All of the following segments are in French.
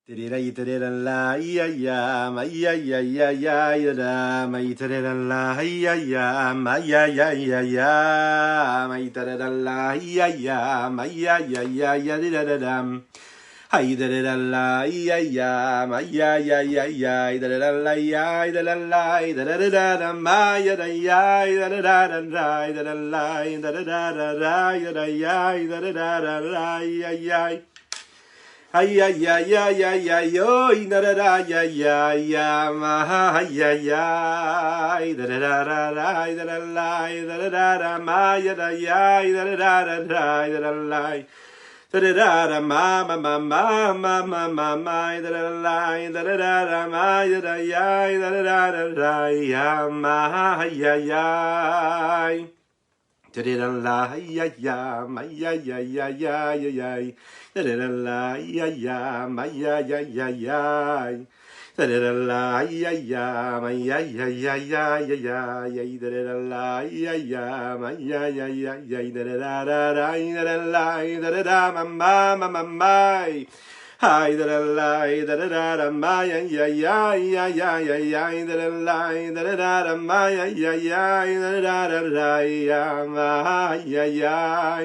Tirirai tirirala ya ya ma ya ya ya ya ya ma tirirala ya ya ma ya ya ya ya ma tirirala ya ya ma ya ya ya ya da Hay tirirala ya ya ma ya ya ya ya tirirala ya tirirala ma ya da ya tirirala Ay ay ay ay ay ay ay da da da ya ya ya ma ay ay ay da da da da da da la da da da da ma ya da ya da da da da da da la da da da da ma ma ma ma ma ma ma ma da da la da da da da ma ya da ya da da da da ya ma ay ay ay da-da-da-la, ya-ya, ma-ya-ya-ya-ya-ya-ya. Da-da-da-la, ya-ya, ma-ya-ya-ya-ya. Da-da-da-la, ya-ya, ma-ya-ya-ya-ya-ya-ya. Da-da-da-la, ya-ya, ma-ya-ya-ya-ya. Da-da-da-da-da, da-da-da-la, da-da-da, ma-ma-ma-ma-ma. Hi da da la da da da da ma ya ya ya ya ya ya ya da da la da da da da ma ya ya ya da da da da ya ma ya ya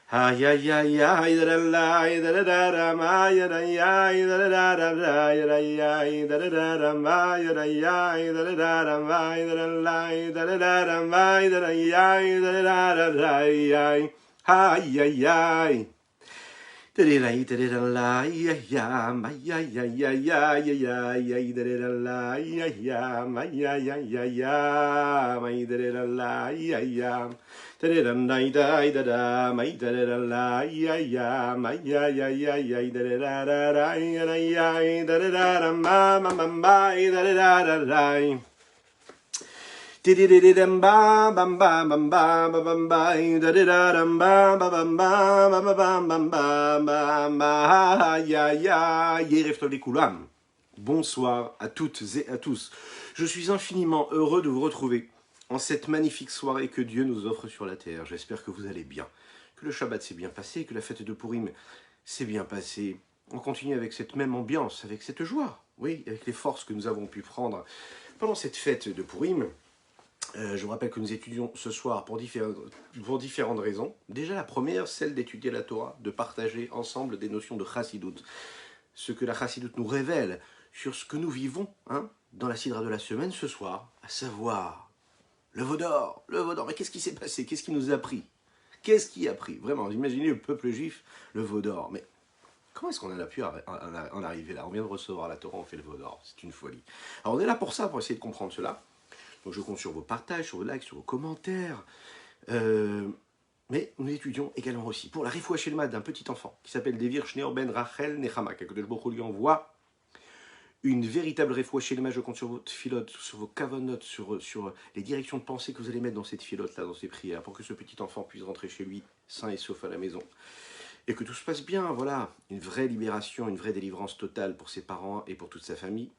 ha ya ya ya da da la da da da da ma ya da ya da da da da ya da ya da da da da ma ya da ya da da da da ma da da la da da da da ma da da ya da da da da ya ha ya ya Tirirai tirirala ya ya ma ya ya ya ya ya ya ya tirirala ya ya ma ya ya ya ya ma tirirala ya ya tirirandai dai da da ma tirirala ya ya ma ya ya ya ya tirirara ya ya tirirara ma ma ma ma tirirara Dididididam ba bam ba bam ba ba bam ba da da da dam ba ba bam ba ba ba bam bam ba ba ba ya ya Yerev Tov Likulam. Bonsoir à toutes et à tous. Je suis infiniment heureux de vous retrouver en cette magnifique soirée que Dieu nous offre sur la terre. J'espère que vous allez bien, que le Shabbat s'est bien passé, que la fête de Purim s'est bien passée. On continue avec cette même ambiance, avec cette joie, oui, avec les forces que nous avons pu prendre pendant cette fête de Purim. Je vous rappelle que nous étudions ce soir pour différentes raisons. Déjà la première, celle d'étudier la Torah, de partager ensemble des notions de chassidut. Ce que la chassidut nous révèle sur ce que nous vivons dans la sidra de la semaine ce soir, à savoir le veau d'or. Le veau d'or, mais qu'est-ce qui s'est passé? Qu'est-ce qui nous a pris? Qu'est-ce qui a pris? Vraiment, imaginez le peuple juif, le veau d'or. Mais comment est-ce qu'on en a pu en arriver là? On vient de recevoir la Torah, on fait le veau d'or. C'est une folie. Alors on est là pour ça, pour essayer de comprendre cela. Donc je compte sur vos partages, sur vos likes, sur vos commentaires. Mais nous étudions également aussi pour la Refoua Shelma d'un petit enfant qui s'appelle Devir Shneor Ben Rachel Nechama. Que le Baruch Hu lui envoie une véritable Refoua Shelma. Je compte sur votre filote, sur vos kavanotes, sur les directions de pensée que vous allez mettre dans cette filote-là, dans ces prières, pour que ce petit enfant puisse rentrer chez lui sain et sauf à la maison. Et que tout se passe bien, voilà. Une vraie libération, une vraie délivrance totale pour ses parents et pour toute sa famille.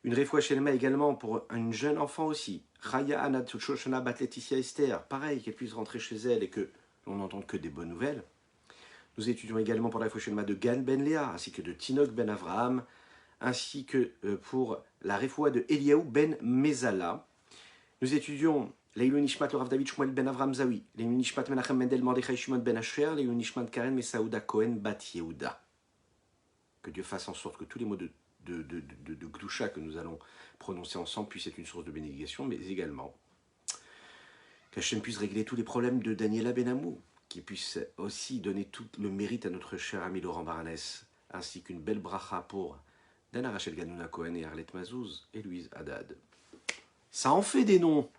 Une Refoua Shelma également pour une jeune enfant aussi. Chaya Anat Shoshana Bat Laetitia Esther. Pareil, qu'elle puisse rentrer chez elle et que l'on n'entende que des bonnes nouvelles. Nous étudions également pour la Refoua Shelma de Gan Ben Léa, ainsi que de Tinok Ben Avraham, ainsi que pour la Refoua de Eliaou Ben Mezala. Nous étudions Leilou Nishmat Rav David Shmuel Ben Avraham Zawi, Leilou Nishmat Menachem Mendel Mordechai Shimon Ben Asher, Leilou Nishmat Karen Mesaouda Cohen Bat Yehuda. Que Dieu fasse en sorte que tous les mots de Gdusha que nous allons prononcer ensemble puisse être une source de bénédiction, mais également qu'Hachem puisse régler tous les problèmes de Daniela Benamou, qui puisse aussi donner tout le mérite à notre cher ami Laurent Baranès, ainsi qu'une belle bracha pour Dana Rachel Ganouna Cohen et Arlette Mazouz et Louise Haddad. Ça en fait des noms.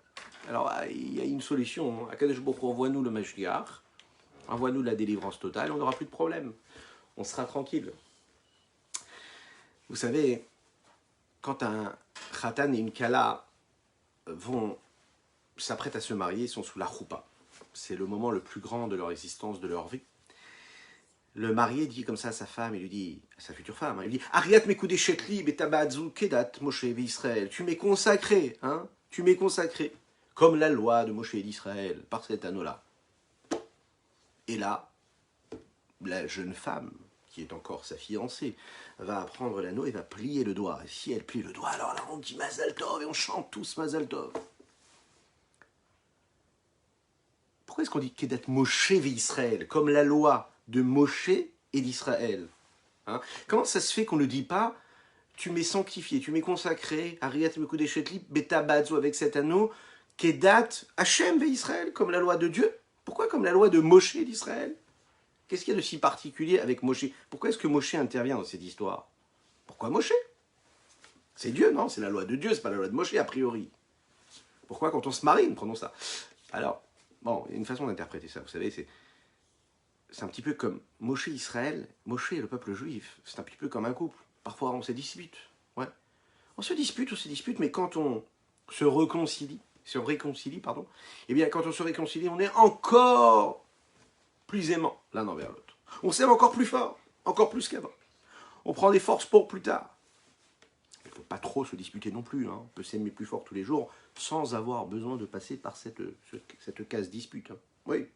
Alors il y a une solution. Akadosh Baruch Hu, envoie-nous le Mashiach, envoie-nous la délivrance totale, on n'aura plus de problème. On sera tranquille. Vous savez, quand un khatan et une kala s'apprêtent à se marier, ils sont sous la choupa. C'est le moment le plus grand de leur existence, de leur vie. Le marié dit comme ça à sa femme, il lui dit, à sa future femme, il lui dit « Ariat mekudé shekli betabadzu kedat Moshe d'Israël » Tu m'es consacré, tu m'es consacré, comme la loi de Moshe d'Israël, par cet anneau-là. Et là, la jeune femme qui est encore sa fiancée, va prendre l'anneau et va plier le doigt. Et si elle plie le doigt, alors là on dit Mazal Tov et on chante tous Mazal Tov. Pourquoi est-ce qu'on dit Kedat Moshe Israël, comme la loi de Moshe et d'Israël, hein? Comment ça se fait qu'on ne dit pas tu m'es sanctifié, tu m'es consacré, Ariat Mekudeshetli, Beta Badzo avec cet anneau, Kedat Hachem Israël, comme la loi de Dieu? Pourquoi comme la loi de Moshe d'Israël? Qu'est-ce qu'il y a de si particulier avec Moshe? Pourquoi est-ce que Moshe intervient dans cette histoire? Pourquoi Moshe? C'est Dieu, non? C'est la loi de Dieu, c'est pas la loi de Moshe a priori. Pourquoi quand on se marie, nous prenons ça? Alors, bon, il y a une façon d'interpréter ça, vous savez, c'est un petit peu comme Moshe Israël, Moshe et le peuple juif, c'est un petit peu comme un couple. Parfois on se dispute, ouais. On se dispute, mais quand on se réconcilie, eh bien quand on se réconcilie, on est encore plus aimant l'un envers l'autre. On s'aime encore plus fort, encore plus qu'avant. On prend des forces pour plus tard. Il ne faut pas trop se disputer non plus, hein. On peut s'aimer plus fort tous les jours sans avoir besoin de passer par cette case dispute, hein. Oui.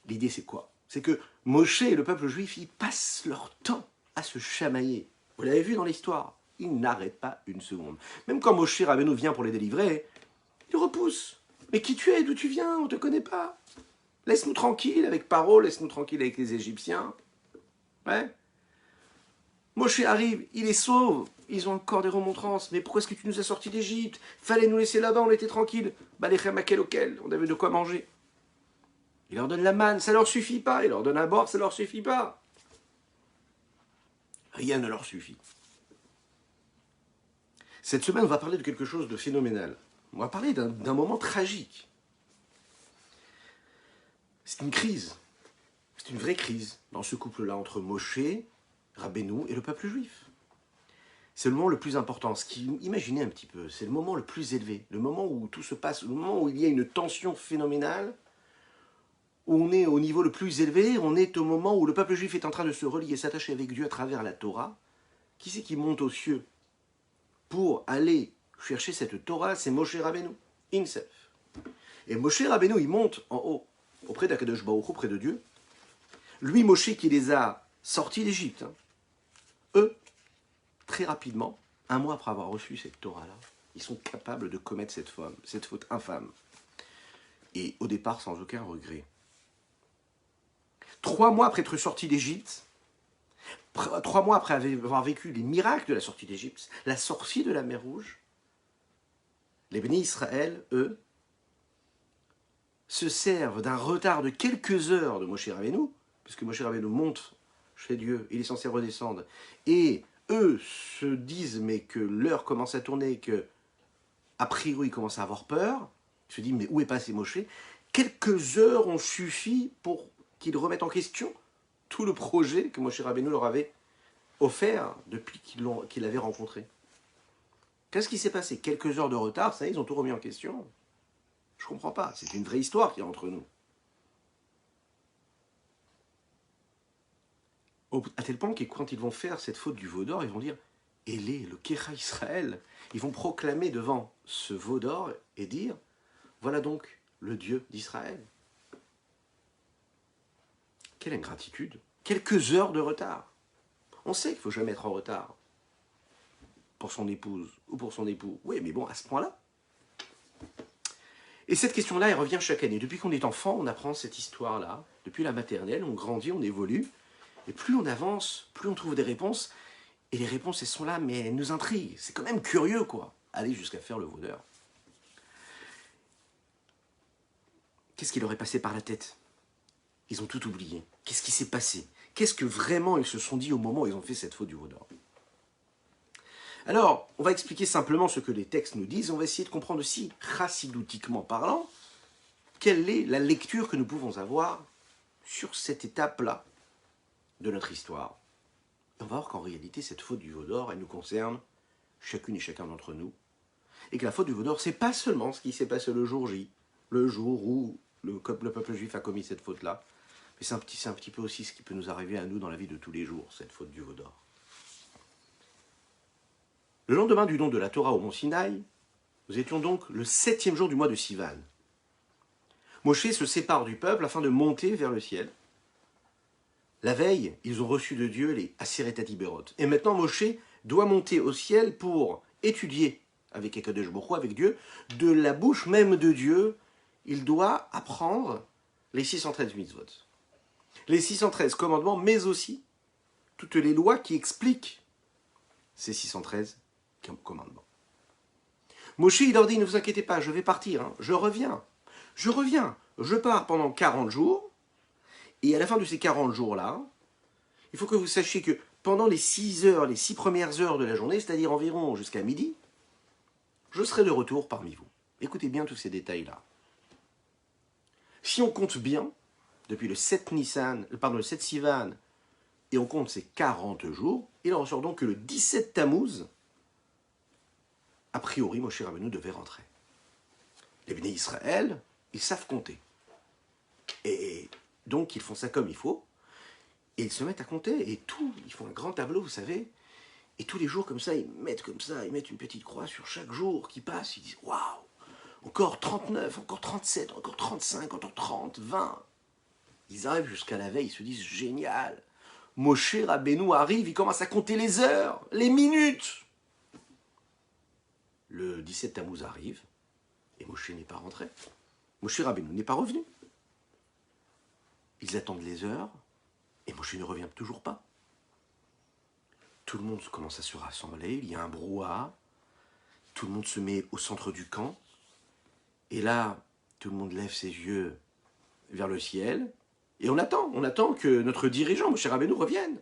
L'idée c'est quoi? C'est que Moshe et le peuple juif, ils passent leur temps à se chamailler. Vous l'avez vu dans l'histoire, ils n'arrêtent pas une seconde. Même quand Moshe Rabbeinu vient pour les délivrer, il repousse. Mais qui tu es? D'où tu viens? On ne te connaît pas. Laisse-nous tranquille avec Paro, laisse-nous tranquille avec les Égyptiens. Ouais. Moshe arrive, il les sauve. Ils ont encore des remontrances. Mais pourquoi est-ce que tu nous as sortis d'Égypte? Fallait nous laisser là-bas, on était tranquille. Balechem akel, on avait de quoi manger. Il leur donne la manne, ça leur suffit pas. Il leur donne un bord, ça leur suffit pas. Rien ne leur suffit. Cette semaine, on va parler de quelque chose de phénoménal. On va parler d'un moment tragique. C'est une crise. C'est une vraie crise dans ce couple-là entre Moshe, Rabbeinu et le peuple juif. C'est le moment le plus important. Imaginez un petit peu, c'est le moment le plus élevé, le moment où tout se passe, le moment où il y a une tension phénoménale, où on est au niveau le plus élevé, on est au moment où le peuple juif est en train de se relier, s'attacher avec Dieu à travers la Torah. Qui c'est qui monte aux cieux pour aller chercher cette Torah? C'est Moshe Rabbeinu, Insef. Et Moshe Rabbeinu, il monte en haut, auprès d'Akadosh Baruch Hu, auprès de Dieu. Lui, Moshe, qui les a sortis d'Égypte, hein. Eux, très rapidement, un mois après avoir reçu cette Torah-là, ils sont capables de commettre cette faute infâme. Et au départ, sans aucun regret. 3 mois après être sortis d'Égypte, 3 mois après avoir vécu les miracles de la sortie d'Égypte, la sortie de la mer Rouge, les bénis Israël, eux, se servent d'un retard de quelques heures de Moshe Rabbeinu, puisque Moshe Rabbeinu monte chez Dieu, il est censé redescendre, et eux se disent mais que l'heure commence à tourner, que a priori ils commencent à avoir peur, ils se disent mais où est passé Moshe? Quelques heures ont suffi pour qu'ils remettent en question tout le projet que Moshe Rabbeinu leur avait offert depuis qu'il l'avait rencontré. Qu'est-ce qui s'est passé? Quelques heures de retard, ça y est, ils ont tout remis en question. Je ne comprends pas, c'est une vraie histoire qui est entre nous. À tel point que quand ils vont faire cette faute du veau d'or, ils vont dire « Élé, le Kecha Israël ». Ils vont proclamer devant ce veau d'or et dire « Voilà donc le Dieu d'Israël ». Quelle ingratitude! Quelques heures de retard. On sait qu'il ne faut jamais être en retard pour son épouse ou pour son époux. Oui, mais bon, à ce point-là. Et cette question-là, elle revient chaque année. Depuis qu'on est enfant, on apprend cette histoire-là. Depuis la maternelle, on grandit, on évolue. Et plus on avance, plus on trouve des réponses. Et les réponses, elles sont là, mais elles nous intriguent. C'est quand même curieux, quoi. Aller jusqu'à faire le vaudeur. Qu'est-ce qui leur est passé par la tête? Ils ont tout oublié. Qu'est-ce qui s'est passé? Qu'est-ce que vraiment ils se sont dit au moment où ils ont fait cette faute du veau d'or? Alors, on va expliquer simplement ce que les textes nous disent. On va essayer de comprendre aussi, chassidoutiquement parlant, quelle est la lecture que nous pouvons avoir sur cette étape-là de notre histoire. Et on va voir qu'en réalité, cette faute du veau d'or, elle nous concerne chacune et chacun d'entre nous. Et que la faute du veau d'or, c'est pas seulement ce qui s'est passé le jour J, le jour où le peuple juif a commis cette faute-là, mais c'est un petit peu aussi ce qui peut nous arriver à nous dans la vie de tous les jours, cette faute du veau d'or. Le lendemain du don de la Torah au mont Sinaï, nous étions donc le 7e jour du mois de Sivan. Moshe se sépare du peuple afin de monter vers le ciel. La veille, ils ont reçu de Dieu les Aseret Atiberot. Et maintenant, Moshe doit monter au ciel pour étudier avec Akadosh Baruch Hu, avec Dieu, de la bouche même de Dieu, il doit apprendre les 613 mitzvot. Les 613 commandements, mais aussi toutes les lois qui expliquent ces 613 commandements. Moshe, il leur dit, ne vous inquiétez pas, je vais partir, hein, je reviens, je pars pendant 40 jours, et à la fin de ces 40 jours-là, il faut que vous sachiez que pendant les 6 heures, les 6 premières heures de la journée, c'est-à-dire environ jusqu'à midi, je serai de retour parmi vous. Écoutez bien tous ces détails-là. Si on compte bien, depuis le 7 Sivan, et on compte ces 40 jours, il en ressort donc que le 17 Tammuz, a priori, Moshe Rabbeinu devait rentrer. Les Béné Israël, ils savent compter. Et donc, ils font ça comme il faut, et ils se mettent à compter, et tout, ils font un grand tableau, vous savez, et tous les jours, comme ça, ils mettent une petite croix sur chaque jour qui passe, ils disent « Waouh, encore 39, encore 37, encore 35, encore 30, 20 ». Ils arrivent jusqu'à la veille, ils se disent « Génial !» Moshe Rabbeinu arrive, il commence à compter les heures, les minutes. Le 17 Tammuz arrive, et Moshe n'est pas rentré. Moshe Rabbeinu n'est pas revenu. Ils attendent les heures, et Moshe ne revient toujours pas. Tout le monde commence à se rassembler, il y a un brouhaha, tout le monde se met au centre du camp, et là, tout le monde lève ses yeux vers le ciel, et on attend que notre dirigeant, Moshe Rabbeinu, revienne.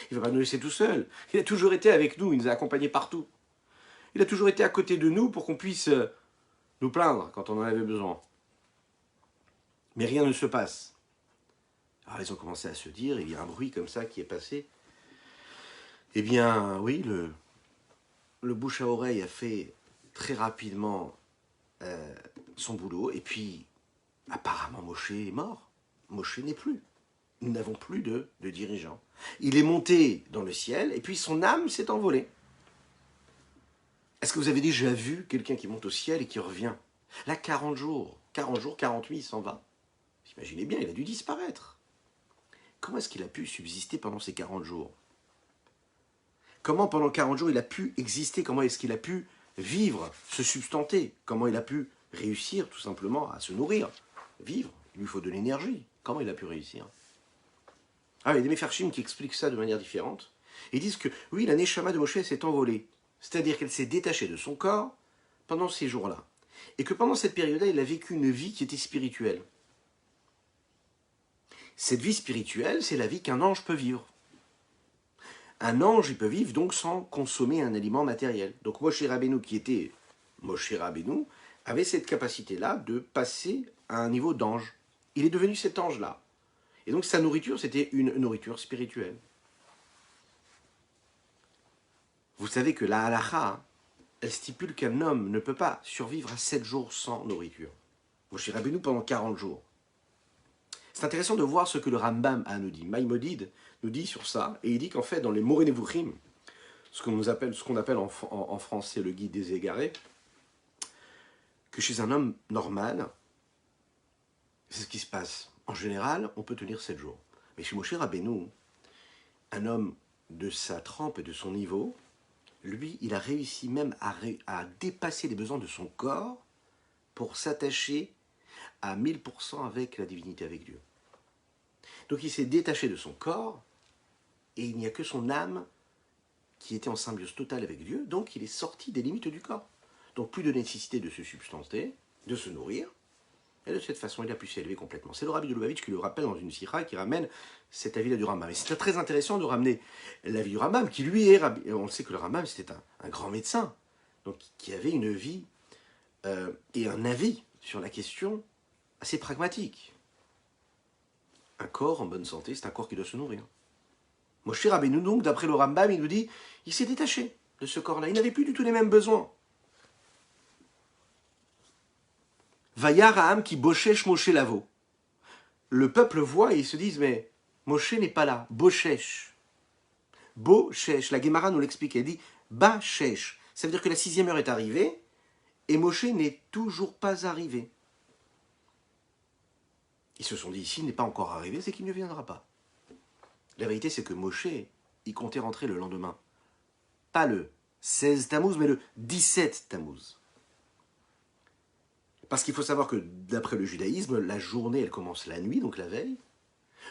Il ne va pas nous laisser tout seul. Il a toujours été avec nous, il nous a accompagnés partout. Il a toujours été à côté de nous pour qu'on puisse nous plaindre quand on en avait besoin. Mais rien ne se passe. Alors ils ont commencé à se dire, il y a un bruit comme ça qui est passé. Eh bien, oui, le bouche à oreille a fait très rapidement son boulot, et puis apparemment Moshe est mort. Moshe n'est plus. Nous n'avons plus de dirigeant. Il est monté dans le ciel, et puis son âme s'est envolée. Est-ce que vous avez déjà vu quelqu'un qui monte au ciel et qui revient? Là, 40 jours, 40 nuits, il s'en va. Imaginez bien, il a dû disparaître. Comment est-ce qu'il a pu subsister pendant ces 40 jours? Comment pendant 40 jours il a pu exister? Comment est-ce qu'il a pu vivre, se substanter? Comment il a pu réussir tout simplement à se nourrir, vivre? Il lui faut de l'énergie. Comment il a pu réussir? Ah, il y a des Mefarshim qui expliquent ça de manière différente. Ils disent que oui, la Neshama de Moshe s'est envolée. C'est-à-dire qu'elle s'est détachée de son corps pendant ces jours-là. Et que pendant cette période-là, il a vécu une vie qui était spirituelle. Cette vie spirituelle, c'est la vie qu'un ange peut vivre. Un ange, il peut vivre donc sans consommer un aliment matériel. Donc Moshe Rabbeinu, qui était Moshe Rabbeinu, avait cette capacité-là de passer à un niveau d'ange. Il est devenu cet ange-là. Et donc sa nourriture, c'était une nourriture spirituelle. Vous savez que la halakha, elle stipule qu'un homme ne peut pas survivre à 7 jours sans nourriture. Moshe Rabbeinu pendant 40 jours. C'est intéressant de voir ce que le Rambam a nous dit. Maïmonide nous dit sur ça, et il dit qu'en fait, dans les Moreh Nevuchim, ce qu'on appelle en français le guide des égarés, que chez un homme normal, c'est ce qui se passe. En général, on peut tenir 7 jours. Mais chez Moshe Rabbeinu, un homme de sa trempe et de son niveau, lui, il a réussi même à dépasser les besoins de son corps pour s'attacher à 1000% avec la divinité, avec Dieu. Donc il s'est détaché de son corps, et il n'y a que son âme qui était en symbiose totale avec Dieu, donc il est sorti des limites du corps. Donc plus de nécessité de se substanter, de se nourrir, et de cette façon il a pu s'élever complètement. C'est le Rabbi de Lubavitch qui le rappelle dans une sikha, qui ramène cet avis-là du Rambam. Et c'est très intéressant de ramener l'avis du Rambam, qui lui est Rabbi. On sait que le Rambam c'était un grand médecin, donc qui avait une vie et un avis sur la question assez pragmatique. Un corps en bonne santé, c'est un corps qui doit se nourrir. Moshe Rabbeinu, donc, d'après le Rambam, il nous dit, il s'est détaché de ce corps-là. Il n'avait plus du tout les mêmes besoins. Vayar Ha'am qui boshesh Moshe lavo. Le peuple voit et ils se disent, mais Moshe n'est pas là. Boshesh. Boshesh. La Gemara nous l'explique. Elle dit, Bashesh. Ça veut dire que la 6e heure est arrivée et Moshe n'est toujours pas arrivé. Ils se sont dit, s'il n'est pas encore arrivé, c'est qu'il ne viendra pas. La vérité, c'est que Moshe, il comptait rentrer le lendemain. Pas le 16 Tammuz, mais le 17 Tammuz. Parce qu'il faut savoir que d'après le judaïsme, la journée, elle commence la nuit, donc la veille.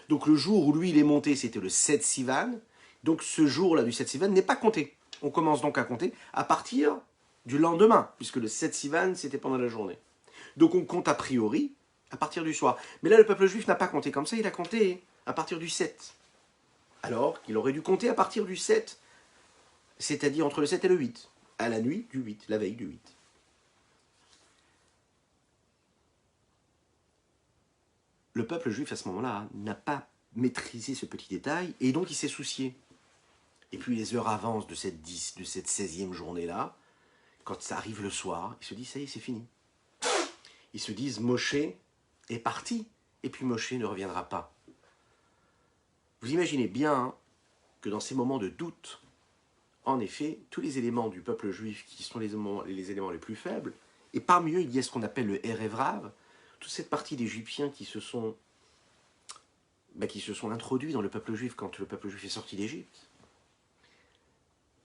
Donc le jour où lui, il est monté, c'était le 7 Sivan. Donc ce jour-là du 7 Sivan n'est pas compté. On commence donc à compter à partir du lendemain, puisque le 7 Sivan, c'était pendant la journée. Donc on compte a priori à partir du soir. Mais là, le peuple juif n'a pas compté comme ça, il a compté à partir du 7. Alors qu'il aurait dû compter à partir du 7, c'est-à-dire entre le 7 et le 8, à la nuit du 8, la veille du 8. Le peuple juif, à ce moment-là, n'a pas maîtrisé ce petit détail, et donc il s'est soucié. Et puis les heures avancent de cette 16e journée-là, quand ça arrive le soir, ils se disent, ça y est, c'est fini. Ils se disent, Moshe est parti, et puis Moshe ne reviendra pas. Vous imaginez bien que dans ces moments de doute, en effet, tous les éléments du peuple juif qui sont les éléments les plus faibles, et parmi eux, il y a ce qu'on appelle le Erev Rav, toute cette partie d'Égyptiens qui se sont introduits dans le peuple juif quand le peuple juif est sorti d'Égypte.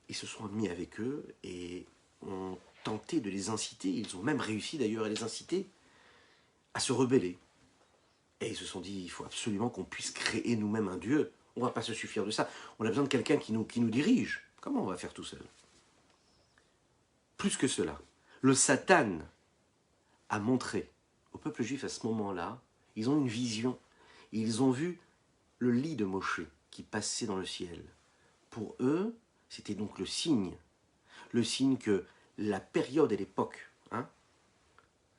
Ils se sont mis avec eux et ont tenté de les inciter, ils ont même réussi d'ailleurs à les inciter à se rebeller. Et ils se sont dit, il faut absolument qu'on puisse créer nous-mêmes un Dieu. On ne va pas se suffire de ça. On a besoin de quelqu'un qui nous dirige. Comment on va faire tout seul? Plus que cela, le Satan a montré au peuple juif à ce moment-là, ils ont une vision. Ils ont vu le lit de Moshe qui passait dans le ciel. Pour eux, c'était donc le signe que la période et l'époque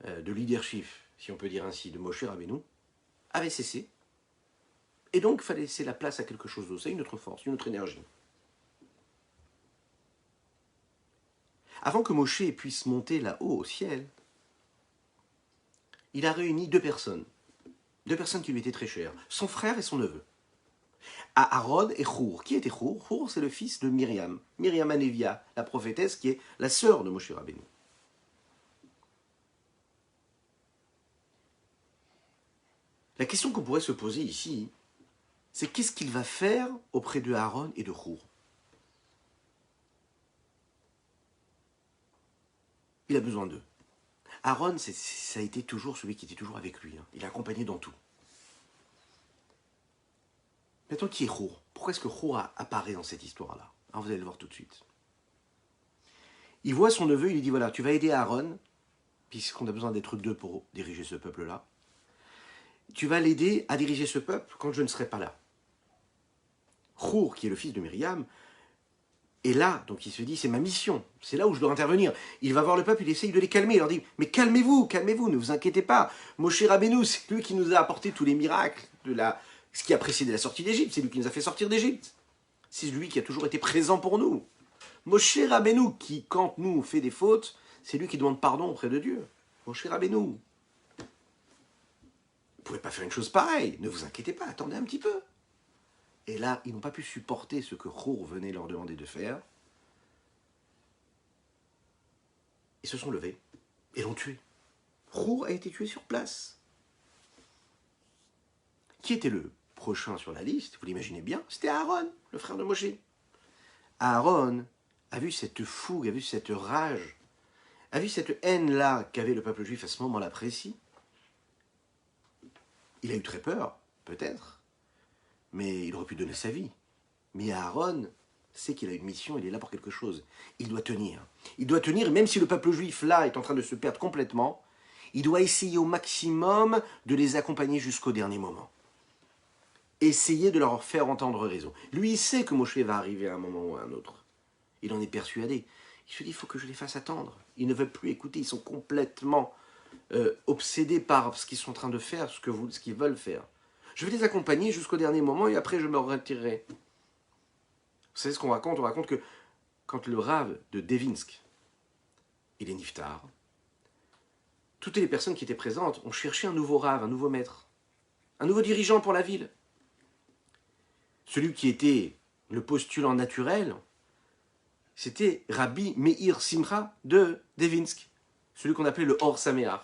de leadership, si on peut dire ainsi, de Moshe Rabbeinu, avait cessé. Et donc, il fallait laisser la place à quelque chose d'autre, à une autre force, une autre énergie. Avant que Moshe puisse monter là-haut au ciel, il a réuni deux personnes qui lui étaient très chères, son frère et son neveu. Aaron et Hur. Qui était Hur? Hur, c'est le fils de Myriam. Myriam Anevia, la prophétesse qui est la sœur de Moshe Rabbeinu. La question qu'on pourrait se poser ici, c'est qu'est-ce qu'il va faire auprès de Aaron et de Hur? Il a besoin d'eux. Aaron, ça a été toujours celui qui était toujours avec lui. Il l'a accompagné dans tout. Maintenant, qui est Hur? Pourquoi est-ce que Hur apparaît dans cette histoire-là? Alors, vous allez le voir tout de suite. Il voit son neveu, il lui dit, voilà, tu vas aider Aaron, puisqu'on a besoin d'être deux pour diriger ce peuple-là. Tu vas l'aider à diriger ce peuple quand je ne serai pas là. Hur, qui est le fils de Myriam, est là, donc il se dit, c'est ma mission, c'est là où je dois intervenir. Il va voir le peuple, il essaye de les calmer, il leur dit, mais calmez-vous, ne vous inquiétez pas. Moshe Rabbeinu, c'est lui qui nous a apporté tous les miracles, ce qui a précédé la sortie d'Égypte, c'est lui qui nous a fait sortir d'Égypte. C'est lui qui a toujours été présent pour nous. Moshe Rabbeinu, qui, quand nous on fait des fautes, c'est lui qui demande pardon auprès de Dieu. Moshe Rabbeinu. Vous ne pouvez pas faire une chose pareille, ne vous inquiétez pas, attendez un petit peu. Et là, ils n'ont pas pu supporter ce que Hur venait leur demander de faire. Ils se sont levés et l'ont tué. Hur a été tué sur place. Qui était le prochain sur la liste? Vous l'imaginez bien, c'était Aaron, le frère de Moshe. Aaron a vu cette fougue, a vu cette rage, a vu cette haine-là qu'avait le peuple juif à ce moment-là précis. Il a eu très peur, peut-être, mais il aurait pu donner sa vie. Mais Aaron sait qu'il a une mission, il est là pour quelque chose. Il doit tenir. Il doit tenir, même si le peuple juif, là, est en train de se perdre complètement, il doit essayer au maximum de les accompagner jusqu'au dernier moment. Essayer de leur faire entendre raison. Lui, il sait que Moshe va arriver à un moment ou à un autre. Il en est persuadé. Il se dit, il faut que je les fasse attendre. Ils ne veulent plus écouter, ils sont complètement obsédés par ce qu'ils sont en train de faire, ce qu'ils veulent faire. Je vais les accompagner jusqu'au dernier moment et après je me retirerai. Vous savez ce qu'on raconte? On raconte que quand le Rav de Devinsk, il est niftar, toutes les personnes qui étaient présentes ont cherché un nouveau Rav, un nouveau maître, un nouveau dirigeant pour la ville. Celui qui était le postulant naturel, c'était Rabbi Meir Simcha de Devinsk, celui qu'on appelait le Or Sameach.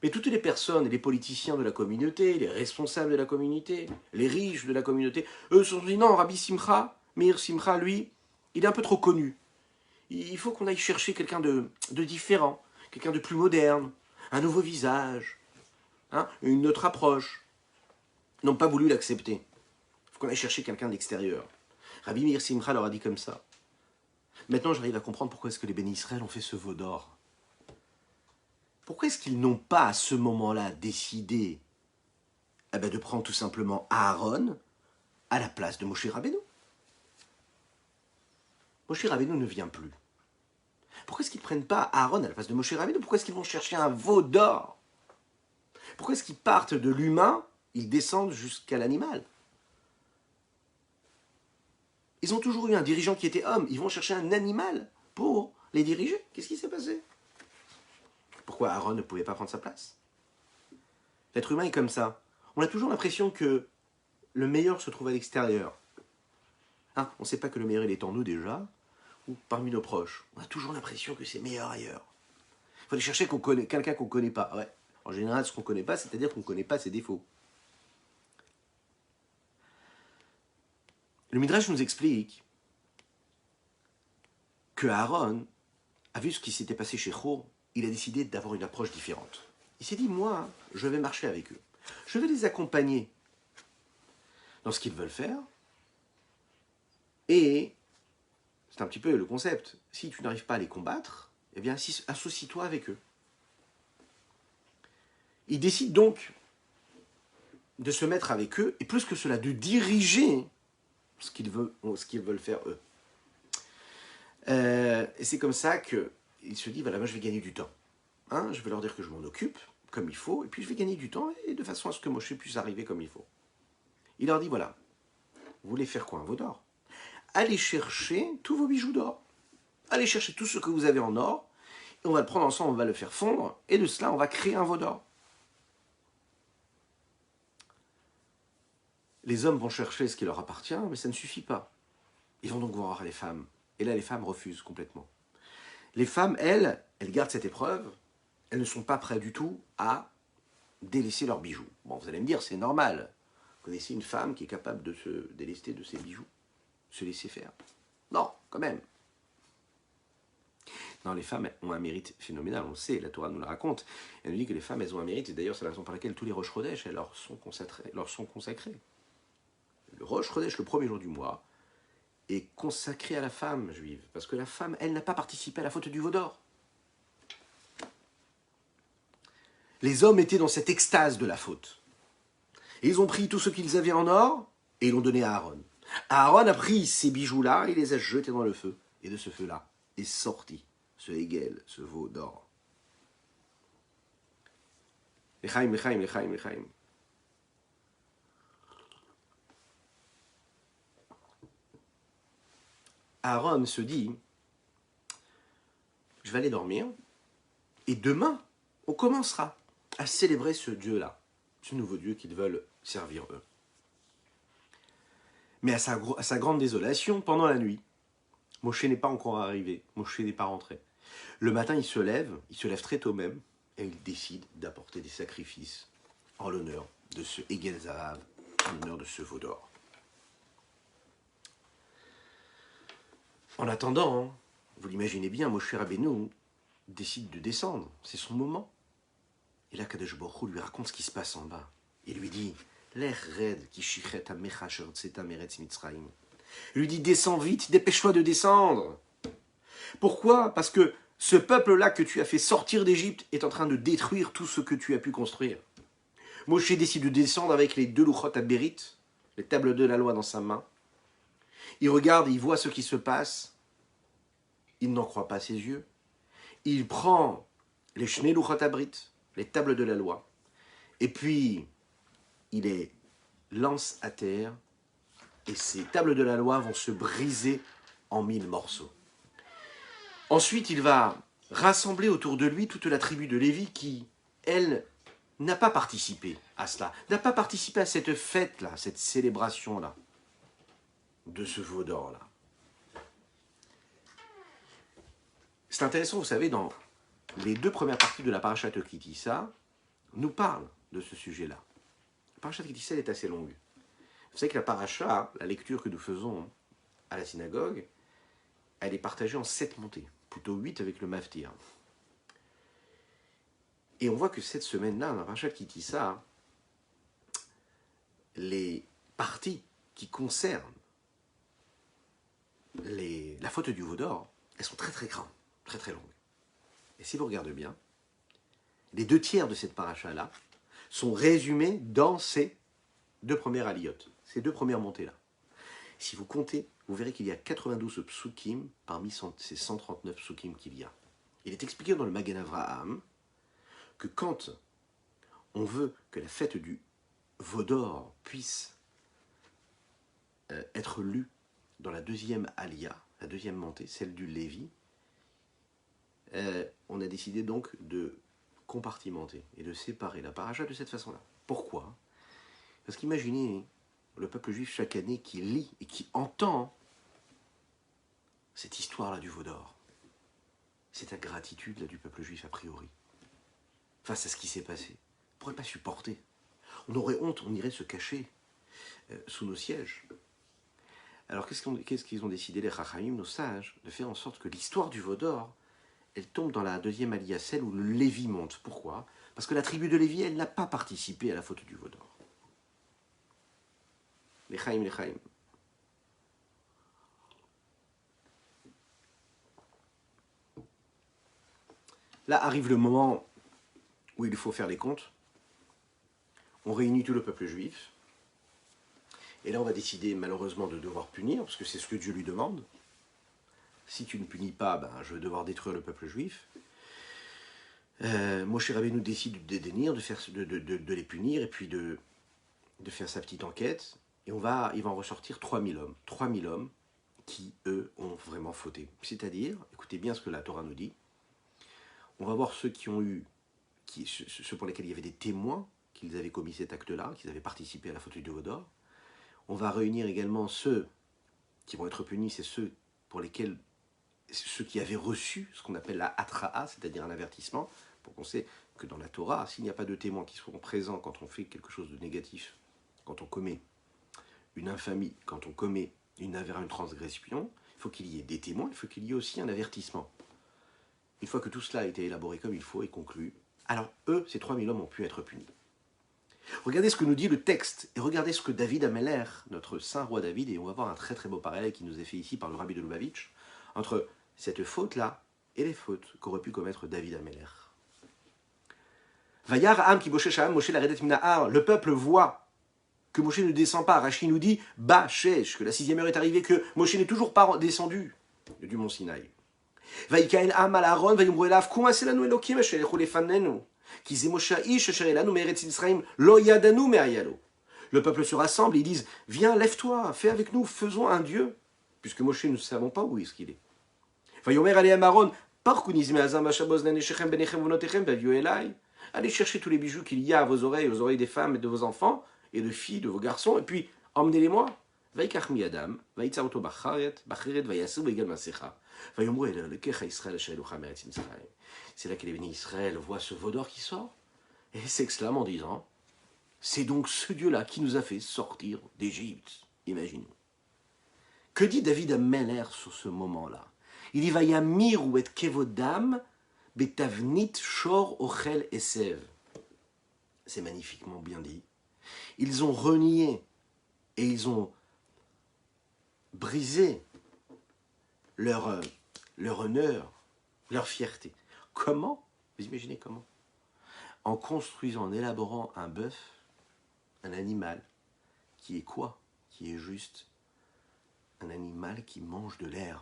Mais toutes les personnes, les politiciens de la communauté, les responsables de la communauté, les riches de la communauté, eux se sont dit non, Rabbi Simcha, Meir Simcha, lui, il est un peu trop connu. Il faut qu'on aille chercher quelqu'un de différent, quelqu'un de plus moderne, un nouveau visage, hein, une autre approche. Ils n'ont pas voulu l'accepter. Il faut qu'on aille chercher quelqu'un d'extérieur. Rabbi Meir Simcha leur a dit comme ça. Maintenant, j'arrive à comprendre pourquoi est-ce que les bénis Israël ont fait ce veau d'or. Pourquoi est-ce qu'ils n'ont pas, à ce moment-là, décidé de prendre tout simplement Aaron à la place de Moshe Rabbeinu? Moshe Rabbeinu ne vient plus. Pourquoi est-ce qu'ils ne prennent pas Aaron à la place de Moshe Rabbeinu? Pourquoi est-ce qu'ils vont chercher un veau d'or? Pourquoi est-ce qu'ils partent de l'humain, ils descendent jusqu'à l'animal? Ils ont toujours eu un dirigeant qui était homme. Ils vont chercher un animal pour les diriger. Qu'est-ce qui s'est passé? Pourquoi Aaron ne pouvait pas prendre sa place? L'être humain est comme ça. On a toujours l'impression que le meilleur se trouve à l'extérieur. Hein, on ne sait pas que le meilleur il est en nous déjà, ou parmi nos proches. On a toujours l'impression que c'est meilleur ailleurs. Il faut aller chercher quelqu'un qu'on ne connaît pas. Ouais. En général, ce qu'on ne connaît pas, c'est-à-dire qu'on ne connaît pas ses défauts. Le Midrash nous explique que Aaron a vu ce qui s'était passé chez Chour. Il a décidé d'avoir une approche différente. Il s'est dit, moi, je vais marcher avec eux. Je vais les accompagner dans ce qu'ils veulent faire. Et c'est un petit peu le concept. Si tu n'arrives pas à les combattre, eh bien, associe-toi avec eux. Il décide donc de se mettre avec eux, et plus que cela, de diriger ce qu'ils veulent faire eux. Et c'est comme ça qu'il se dit, voilà, moi je vais gagner du temps. Hein, je vais leur dire que je m'en occupe comme il faut, et puis je vais gagner du temps, et de façon à ce que Moshe puisse arriver comme il faut. Il leur dit, voilà, vous voulez faire quoi? Un veau d'or? Allez chercher tous vos bijoux d'or. Allez chercher tout ce que vous avez en or, et on va le prendre ensemble, on va le faire fondre, et de cela, on va créer un veau d'or. Les hommes vont chercher ce qui leur appartient, mais ça ne suffit pas. Ils vont donc voir les femmes. Et là, les femmes refusent complètement. Les femmes, elles gardent cette épreuve. Elles ne sont pas prêtes du tout à délaisser leurs bijoux. Bon, vous allez me dire, c'est normal. Vous connaissez une femme qui est capable de se délester de ses bijoux, se laisser faire? Non, quand même. Non, les femmes ont un mérite phénoménal, on le sait, la Torah nous le raconte. Elle nous dit que les femmes, elles ont un mérite, et d'ailleurs, c'est la raison pour laquelle tous les Rosh Chodesh, elles leur sont consacrés. Le Rosh Chodesh, le premier jour du mois, est consacré à la femme juive, parce que la femme, elle n'a pas participé à la faute du veau d'or. Les hommes étaient dans cette extase de la faute. Et ils ont pris tout ce qu'ils avaient en or, et ils l'ont donné à Aaron. Aaron a pris ces bijoux-là, et les a jetés dans le feu. Et de ce feu-là est sorti ce hégel, ce veau d'or. Lechaim, lechaim, lechaim, lechaim. Aaron se dit, je vais aller dormir, et demain, on commencera à célébrer ce Dieu-là, ce nouveau Dieu qu'ils veulent servir eux. Mais à sa grande désolation, pendant la nuit, Moshe n'est pas encore arrivé, Moshe n'est pas rentré. Le matin, il se lève très tôt même, et il décide d'apporter des sacrifices en l'honneur de ce Hegel Zahav, en l'honneur de ce veau d'or. En attendant, vous l'imaginez bien, Moshe Rabbeinu décide de descendre, c'est son moment. Et là, Kadosh Baruch Hu lui raconte ce qui se passe en bas. Il lui dit, Lech red ki shichet hamecha shortzeta meretz Mitzrayim. Il lui dit, descends vite, dépêche-toi de descendre. Pourquoi? Parce que ce peuple-là que tu as fait sortir d'Égypte est en train de détruire tout ce que tu as pu construire. Moshe décide de descendre avec les 2 louchot Aberit, les tables de la loi dans sa main. Il regarde, il voit ce qui se passe. Il n'en croit pas ses yeux. Il prend les Shnei Louchot Abrit, les tables de la loi, et puis il les lance à terre, et ces tables de la loi vont se briser en 1000 morceaux. Ensuite, il va rassembler autour de lui toute la tribu de Lévi qui, elle, n'a pas participé à cela, n'a pas participé à cette fête-là, cette célébration-là, de ce veau d'or-là. C'est intéressant, vous savez, dans les 2 premières parties de la Parashat Ki Tisa, nous parle de ce sujet-là. La paracha de Kitissa est assez longue. Vous savez que la paracha, la lecture que nous faisons à la synagogue, elle est partagée en 7 montées, plutôt 8 avec le maftir. Et on voit que cette semaine-là, dans la paracha de Kitissa, les parties qui concernent la faute du veau d'or, elles sont très très grandes, très très longues. Et si vous regardez bien, les 2 tiers de cette paracha-là sont résumés dans ces 2 premières aliotes, ces 2 premières montées-là. Si vous comptez, vous verrez qu'il y a 92 psukim parmi ces 139 psukim qu'il y a. Il est expliqué dans le Magen Avraham que quand on veut que la fête du veau d'or puisse être lue dans la 2e alia, la 2e montée, celle du Lévi, on a décidé donc de compartimenter et de séparer la paracha de cette façon-là. Pourquoi ? Parce qu'imaginez le peuple juif chaque année qui lit et qui entend cette histoire-là du veau d'or. Cette ingratitude là du peuple juif a priori, face à ce qui s'est passé. On ne pourrait pas supporter. On aurait honte, on irait se cacher sous nos sièges. Alors qu'est-ce qu'ils ont décidé, les Chachamim, nos sages, de faire en sorte que l'histoire du veau d'or, elle tombe dans la 2e alia, celle où le Lévi monte. Pourquoi ? Parce que la tribu de Lévi, elle n'a pas participé à la faute du veau d'or. Les Chaim. Là arrive le moment où il faut faire les comptes. On réunit tout le peuple juif. Et là, on va décider malheureusement de devoir punir, parce que c'est ce que Dieu lui demande. Si tu ne punis pas, ben, je vais devoir détruire le peuple juif. Moshe Rabbeinu décide de dédaigner, de les punir, et puis de faire sa petite enquête. Et il va en ressortir 3000 hommes. 3000 hommes qui, eux, ont vraiment fauté. C'est-à-dire, écoutez bien ce que la Torah nous dit, on va voir ceux ceux pour lesquels il y avait des témoins qu'ils avaient commis cet acte-là, qu'ils avaient participé à la faute du veau d'or. On va réunir également ceux qui vont être punis, c'est ceux qui avaient reçu ce qu'on appelle la hatra'a, c'est-à-dire un avertissement, pour qu'on sait que dans la Torah, s'il n'y a pas de témoins qui seront présents quand on fait quelque chose de négatif, quand on commet une infamie, quand on commet une transgression, il faut qu'il y ait des témoins, il faut qu'il y ait aussi un avertissement. Une fois que tout cela a été élaboré comme il faut et conclu, alors eux, ces 3000 hommes ont pu être punis. Regardez ce que nous dit le texte, et regardez ce que David Ameller, notre saint roi David, et on va voir un très très beau parallèle qui nous est fait ici par le rabbi de Lubavitch, entre cette faute-là et les fautes qu'aurait pu commettre David Ameller. Vayar Am ki Moshe Sha'am Moshe laredet minahar, le peuple voit que Moshe ne descend pas. Rashi nous dit, Ba Shesh, que la 6e heure est arrivée, que Moshe n'est toujours pas descendu du mont Sinaï. Vayikael Am al Aaron, vayumru elav, kuma selanu Elokim asher yechu lefanenu. Le peuple se rassemble et ils disent, viens, lève-toi, fais avec nous, faisons un Dieu, puisque Moshe, nous ne savons pas où est-ce qu'il est. Allez chercher tous les bijoux qu'il y a à vos oreilles des femmes et de vos enfants, et de filles, de vos garçons, et puis emmenez-les-moi. C'est là que les bénis Israël voient ce veau d'or qui sort et s'exclament en disant, c'est donc ce Dieu-là qui nous a fait sortir d'Égypte. Imaginez. Que dit David Ameller sur ce moment-là ? Il dit, Vayamir ou et kevodam betavnit shor ochel esev. C'est magnifiquement bien dit. Ils ont renié et ils ont brisé leur honneur, leur fierté. Comment ? Vous imaginez comment ? En construisant, en élaborant un bœuf, un animal, qui est quoi ? Qui est juste un animal qui mange de l'herbe.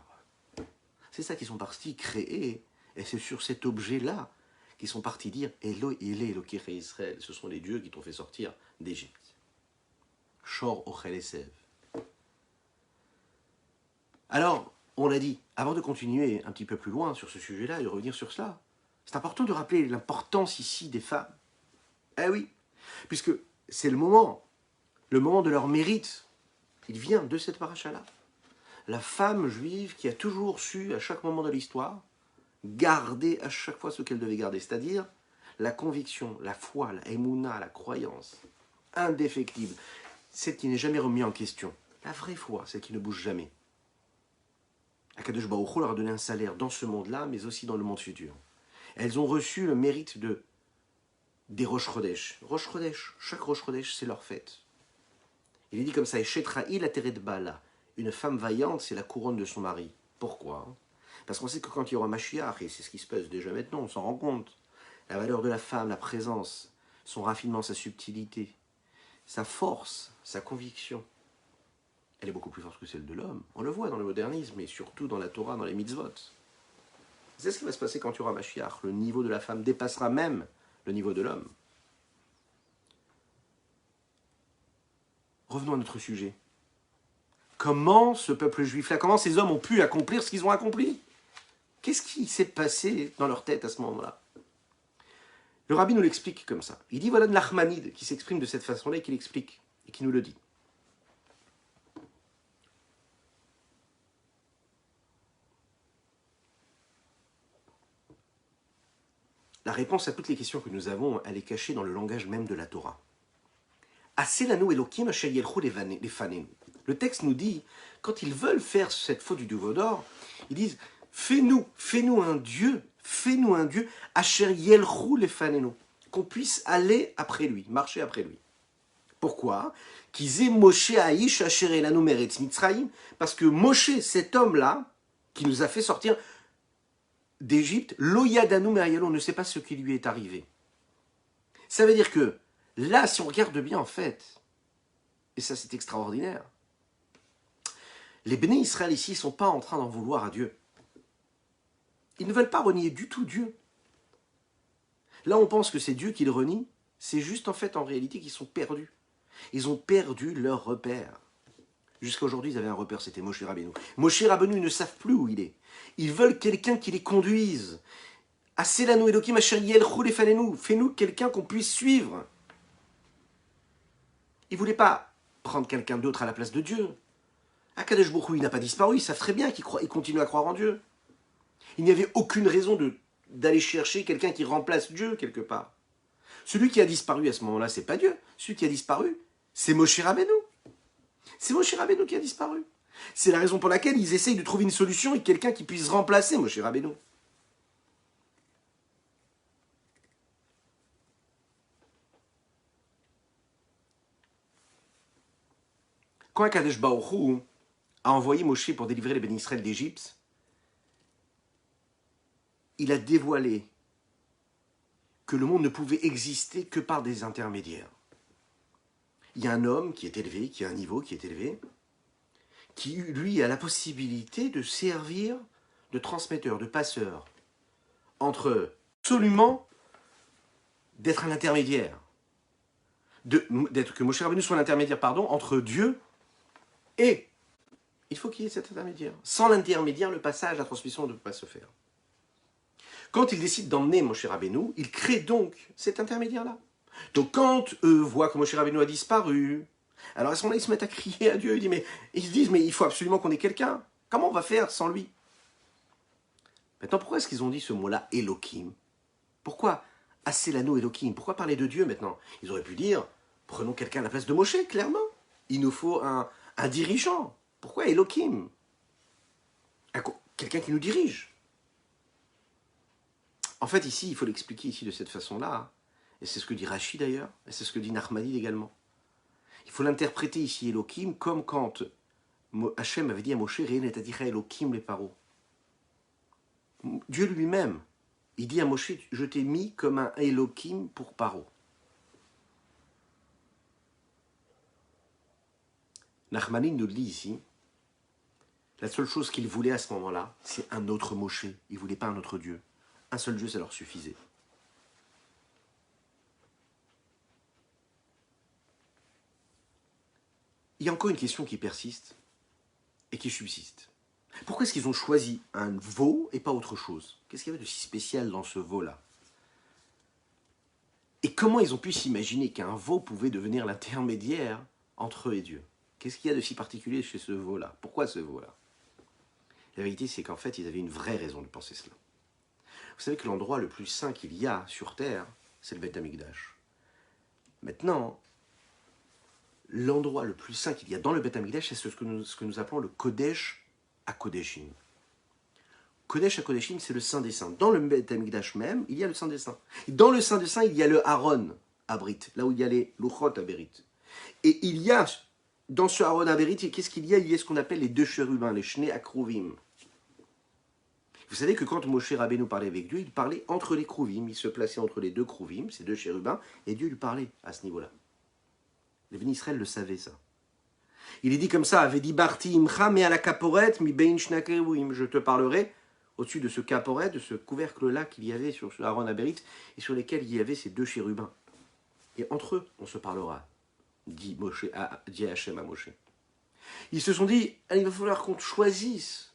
C'est ça qu'ils sont partis créer, et c'est sur cet objet-là qu'ils sont partis dire « Elo, Ele, Elokecha Israël », ce sont les dieux qui t'ont fait sortir d'Égypte. Shor ochel esev. Alors, on l'a dit, avant de continuer un petit peu plus loin sur ce sujet-là et de revenir sur cela, c'est important de rappeler l'importance ici des femmes. Eh oui, puisque c'est le moment de leur mérite. Il vient de cette paracha-là. La femme juive qui a toujours su, à chaque moment de l'histoire, garder à chaque fois ce qu'elle devait garder, c'est-à-dire la conviction, la foi, la émouna, la croyance, indéfectible, celle qui n'est jamais remise en question. La vraie foi, celle qui ne bouge jamais. Akadosh Baruch Hu leur a donné un salaire dans ce monde-là, mais aussi dans le monde futur. Elles ont reçu le mérite des Rosh Chodesh. Rosh Chodesh, chaque Rosh Chodesh, c'est leur fête. Il est dit comme ça, Eshetrahi la Teret Bala. Une femme vaillante, c'est la couronne de son mari. Pourquoi? Parce qu'on sait que quand il y aura Mashiach, et c'est ce qui se passe déjà maintenant, on s'en rend compte, la valeur de la femme, la présence, son raffinement, sa subtilité, sa force, sa conviction, elle est beaucoup plus forte que celle de l'homme. On le voit dans le modernisme, et surtout dans la Torah, dans les mitzvot. C'est ce qui va se passer quand il y aura Mashiach. Le niveau de la femme dépassera même le niveau de l'homme. Revenons à notre sujet. Comment ce peuple juif-là, comment ces hommes ont pu accomplir ce qu'ils ont accompli? Qu'est-ce qui s'est passé dans leur tête à ce moment-là? Le rabbi nous l'explique comme ça. Il dit, voilà de Nachmanide qui s'exprime de cette façon-là et qui l'explique, et qui nous le dit. La réponse à toutes les questions que nous avons, elle est cachée dans le langage même de la Torah. Aselanu Elokim asher yelchu lefanenu. Le texte nous dit, quand ils veulent faire cette faute du nouveau d'or, ils disent, fais-nous un Dieu, asher yelchu lefanenu, qu'on puisse aller après lui, marcher après lui. Pourquoi? Qu'ils aient Moshe Aish asher elanu meretz Mitzrayim, parce que Moshe, cet homme-là, qui nous a fait sortir d'Égypte, lo yadanu me'ayalo, on ne sait pas ce qui lui est arrivé. Ça veut dire que, là, si on regarde bien, en fait, et ça c'est extraordinaire, les béné Israël ici ne sont pas en train d'en vouloir à Dieu. Ils ne veulent pas renier du tout Dieu. Là, on pense que c'est Dieu qui le renie, c'est juste en fait, en réalité, qu'ils sont perdus. Ils ont perdu leur repère. Jusqu'à aujourd'hui, ils avaient un repère, c'était Moshe Rabbeinu. Moshe Rabbeinu, ils ne savent plus où il est. Ils veulent quelqu'un qui les conduise. Aselanu Elokim asher yelchu lefanenu. Fais-nous quelqu'un qu'on puisse suivre. Ils ne voulaient pas prendre quelqu'un d'autre à la place de Dieu. Akadosh Baruch Hu, il n'a pas disparu, ils savent très bien qu'ils continuent à croire en Dieu. Il n'y avait aucune raison d'aller chercher quelqu'un qui remplace Dieu quelque part. Celui qui a disparu à ce moment-là, c'est pas Dieu. Celui qui a disparu, c'est Moshe Rabbeinu. C'est Moshe Rabbeinu qui a disparu. C'est la raison pour laquelle ils essayent de trouver une solution et quelqu'un qui puisse remplacer Moshe Rabbeinu. Quand Akadosh Baruch Hu a envoyé Moshe pour délivrer les bénis Israël d'Égypte, il a dévoilé que le monde ne pouvait exister que par des intermédiaires. Il y a un homme qui est élevé, qui a un niveau qui est élevé, qui, lui, a la possibilité de servir de transmetteur, de passeur, entre absolument d'être un intermédiaire, que Moshe Rabbeinu soit l'intermédiaire, entre Dieu et il faut qu'il y ait cet intermédiaire. Sans l'intermédiaire, le passage, la transmission ne peut pas se faire. Quand il décide d'emmener Moshe Rabbeinu, il crée donc cet intermédiaire-là. Donc quand eux voient que Moshe Rabbeinu a disparu, alors à ce moment-là, ils se mettent à crier à Dieu. Ils se disent, mais il faut absolument qu'on ait quelqu'un. Comment on va faire sans lui? Maintenant, pourquoi est-ce qu'ils ont dit ce mot-là, Elohim? Pourquoi Aselanu Elohim? Pourquoi parler de Dieu maintenant? Ils auraient pu dire, prenons quelqu'un à la place de Moshe, clairement. Il nous faut un dirigeant. Pourquoi Elohim? Quelqu'un qui nous dirige. En fait, ici, il faut l'expliquer ici de cette façon-là. Et c'est ce que dit Rashi d'ailleurs, et c'est ce que dit Nachmanide également. Il faut l'interpréter ici, Elohim, comme quand Hachem avait dit à Moshe, Re'en et atira Elohim les paro. Dieu lui-même, il dit à Moshe, je t'ai mis comme un Elohim pour Paro. Nachmanide nous le dit ici, la seule chose qu'il voulait à ce moment-là, c'est un autre Moshe. Il ne voulait pas un autre Dieu. Un seul Dieu, ça leur suffisait. Il y a encore une question qui persiste et qui subsiste. Pourquoi est-ce qu'ils ont choisi un veau et pas autre chose? Qu'est-ce qu'il y avait de si spécial dans ce veau-là? Et comment ils ont pu s'imaginer qu'un veau pouvait devenir l'intermédiaire entre eux et Dieu? Qu'est-ce qu'il y a de si particulier chez ce veau-là? Pourquoi ce veau-là? La vérité, c'est qu'en fait, ils avaient une vraie raison de penser cela. Vous savez que l'endroit le plus saint qu'il y a sur Terre, c'est le Beth Amikdash. Maintenant, l'endroit le plus saint qu'il y a dans le Beth Amikdash, c'est ce que nous appelons le Kodesh HaKodeshim. Kodesh HaKodeshim, c'est le Saint des Saints. Dans le Beth Amikdash même, il y a le Saint des Saints. Dans le Saint des Saints, il y a le Aaron Abrit, là où il y a les Luchot Aberit. Et il y a, dans ce Aaron Aberit, qu'est-ce qu'il y a? Il y a ce qu'on appelle les deux chérubins, les Shnei Akruvim. Vous savez que quand Moshe Rabbeinu parlait avec Dieu, il parlait entre les Kruvim, il se plaçait entre les deux Kruvim, ces deux chérubins, et Dieu lui parlait à ce niveau-là. Les bénis Israël le savaient, ça. Il est dit comme ça, avait dit Barti imcha me ala kaporet mi bein shna keruvim. Je te parlerai au-dessus de ce caporet, de ce couvercle-là qu'il y avait sur Aaron Aberit, et sur lesquels il y avait ces deux chérubins. Et entre eux, on se parlera, dit Hachem à Moshe. Ils se sont dit, il va falloir qu'on choisisse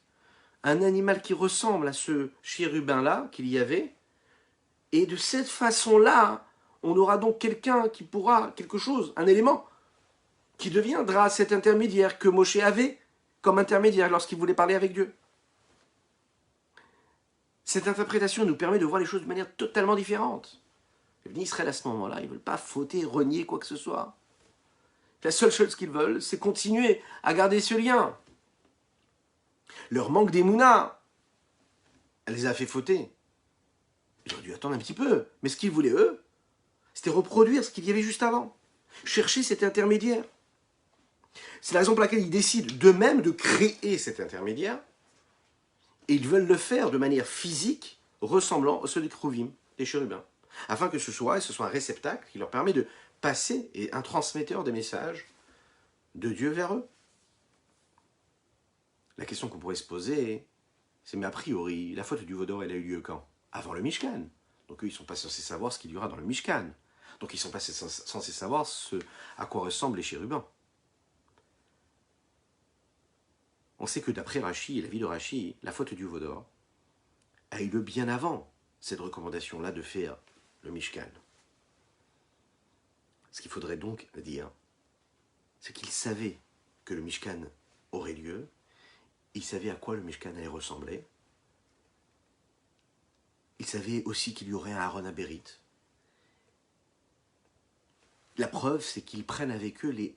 un animal qui ressemble à ce chérubin-là qu'il y avait, et de cette façon-là, on aura donc quelqu'un qui pourra, quelque chose, un élément, qui deviendra cet intermédiaire que Moshe avait comme intermédiaire lorsqu'il voulait parler avec Dieu. Cette interprétation nous permet de voir les choses de manière totalement différente. Les bénis Israël à ce moment-là, ils ne veulent pas fauter, renier quoi que ce soit. La seule chose qu'ils veulent, c'est continuer à garder ce lien. Leur manque d'émouna, elle les a fait fauter. Ils auraient dû attendre un petit peu. Mais ce qu'ils voulaient, eux, c'était reproduire ce qu'il y avait juste avant. Chercher cet intermédiaire. C'est la raison pour laquelle ils décident d'eux-mêmes de créer cet intermédiaire. Et ils veulent le faire de manière physique, ressemblant à ceux des Kruvim, des chérubins. Afin que ce soit un réceptacle qui leur permet de passer, et un transmetteur des messages de Dieu vers eux. La question qu'on pourrait se poser, c'est mais a priori, la faute du Vaudor, elle a eu lieu quand? Avant le Mishkan. Donc eux, ils ne sont pas censés savoir ce qu'il y aura dans le Mishkan. Donc ils ne sont pas censés savoir ce à quoi ressemblent les chérubins. On sait que d'après Rashi et la vie de Rashi, la faute du Vaudor a eu lieu bien avant cette recommandation-là de faire le Mishkan. Ce qu'il faudrait donc dire, c'est qu'ils savaient que le Mishkan aurait lieu, ils savaient à quoi le Mishkan allait ressembler, ils savaient aussi qu'il y aurait un Aaron Aberit. La preuve, c'est qu'ils prennent avec eux les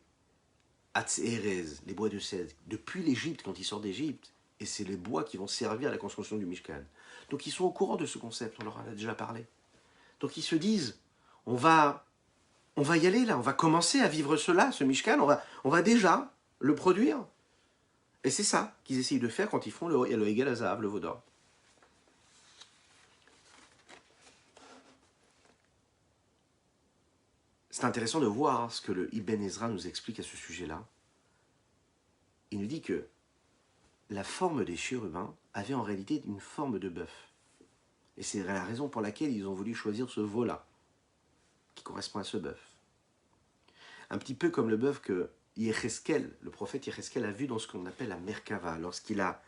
Hatz-Erez, les bois de cèdre, depuis l'Égypte, quand ils sortent d'Égypte, et c'est les bois qui vont servir à la construction du Mishkan. Donc ils sont au courant de ce concept, on leur en a déjà parlé. Donc ils se disent, on va y aller là, on va commencer à vivre cela, ce Mishkan, on va déjà le produire. Et c'est ça qu'ils essayent de faire quand ils font le Egel Hazahav, le veau d'or. C'est intéressant de voir ce que le Ibn Ezra nous explique à ce sujet-là. Il nous dit que la forme des chérubins avait en réalité une forme de bœuf. Et c'est la raison pour laquelle ils ont voulu choisir ce veau-là, qui correspond à ce bœuf. Un petit peu comme le bœuf que Yecheskel, le prophète Yecheskel, a vu dans ce qu'on appelle la Merkava, lorsqu'il a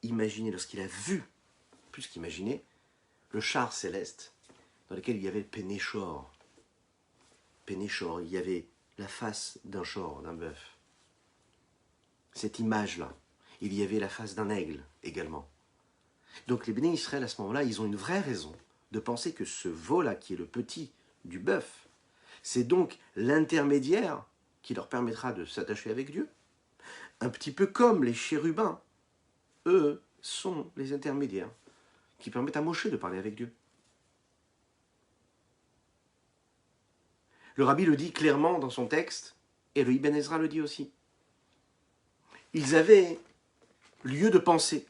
imaginé, lorsqu'il a vu, plus qu'imaginé, le char céleste dans lequel il y avait Pénéchor. Pénéchor, il y avait la face d'un chor, d'un bœuf. Cette image-là, il y avait la face d'un aigle également. Donc les bénis Israël à ce moment-là, ils ont une vraie raison de penser que ce veau-là, qui est le petit du bœuf, c'est donc l'intermédiaire qui leur permettra de s'attacher avec Dieu. Un petit peu comme les chérubins, eux sont les intermédiaires qui permettent à Moshe de parler avec Dieu. Le rabbi le dit clairement dans son texte, et le Ibn Ezra le dit aussi. Ils avaient lieu de penser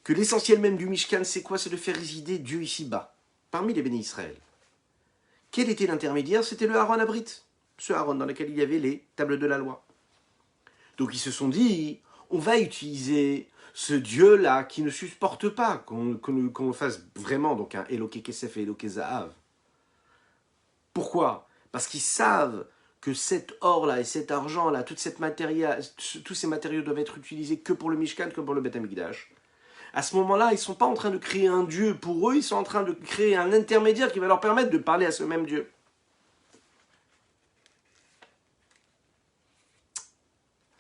que l'essentiel même du Mishkan, c'est quoi? C'est de faire résider Dieu ici-bas, parmi les bénis Israël. Quel était l'intermédiaire? C'était le Aaron Abrit, ce Aaron dans lequel il y avait les tables de la loi. Donc ils se sont dit, on va utiliser ce Dieu-là qui ne supporte pas qu'on fasse vraiment donc un Eloké Kesef et Eloké Zahav. Pourquoi? Parce qu'ils savent que cet or-là et cet argent-là, tous ces matériaux doivent être utilisés que pour le Mishkan, que pour le Beth Amikdash. À ce moment-là, ils ne sont pas en train de créer un Dieu pour eux, ils sont en train de créer un intermédiaire qui va leur permettre de parler à ce même Dieu.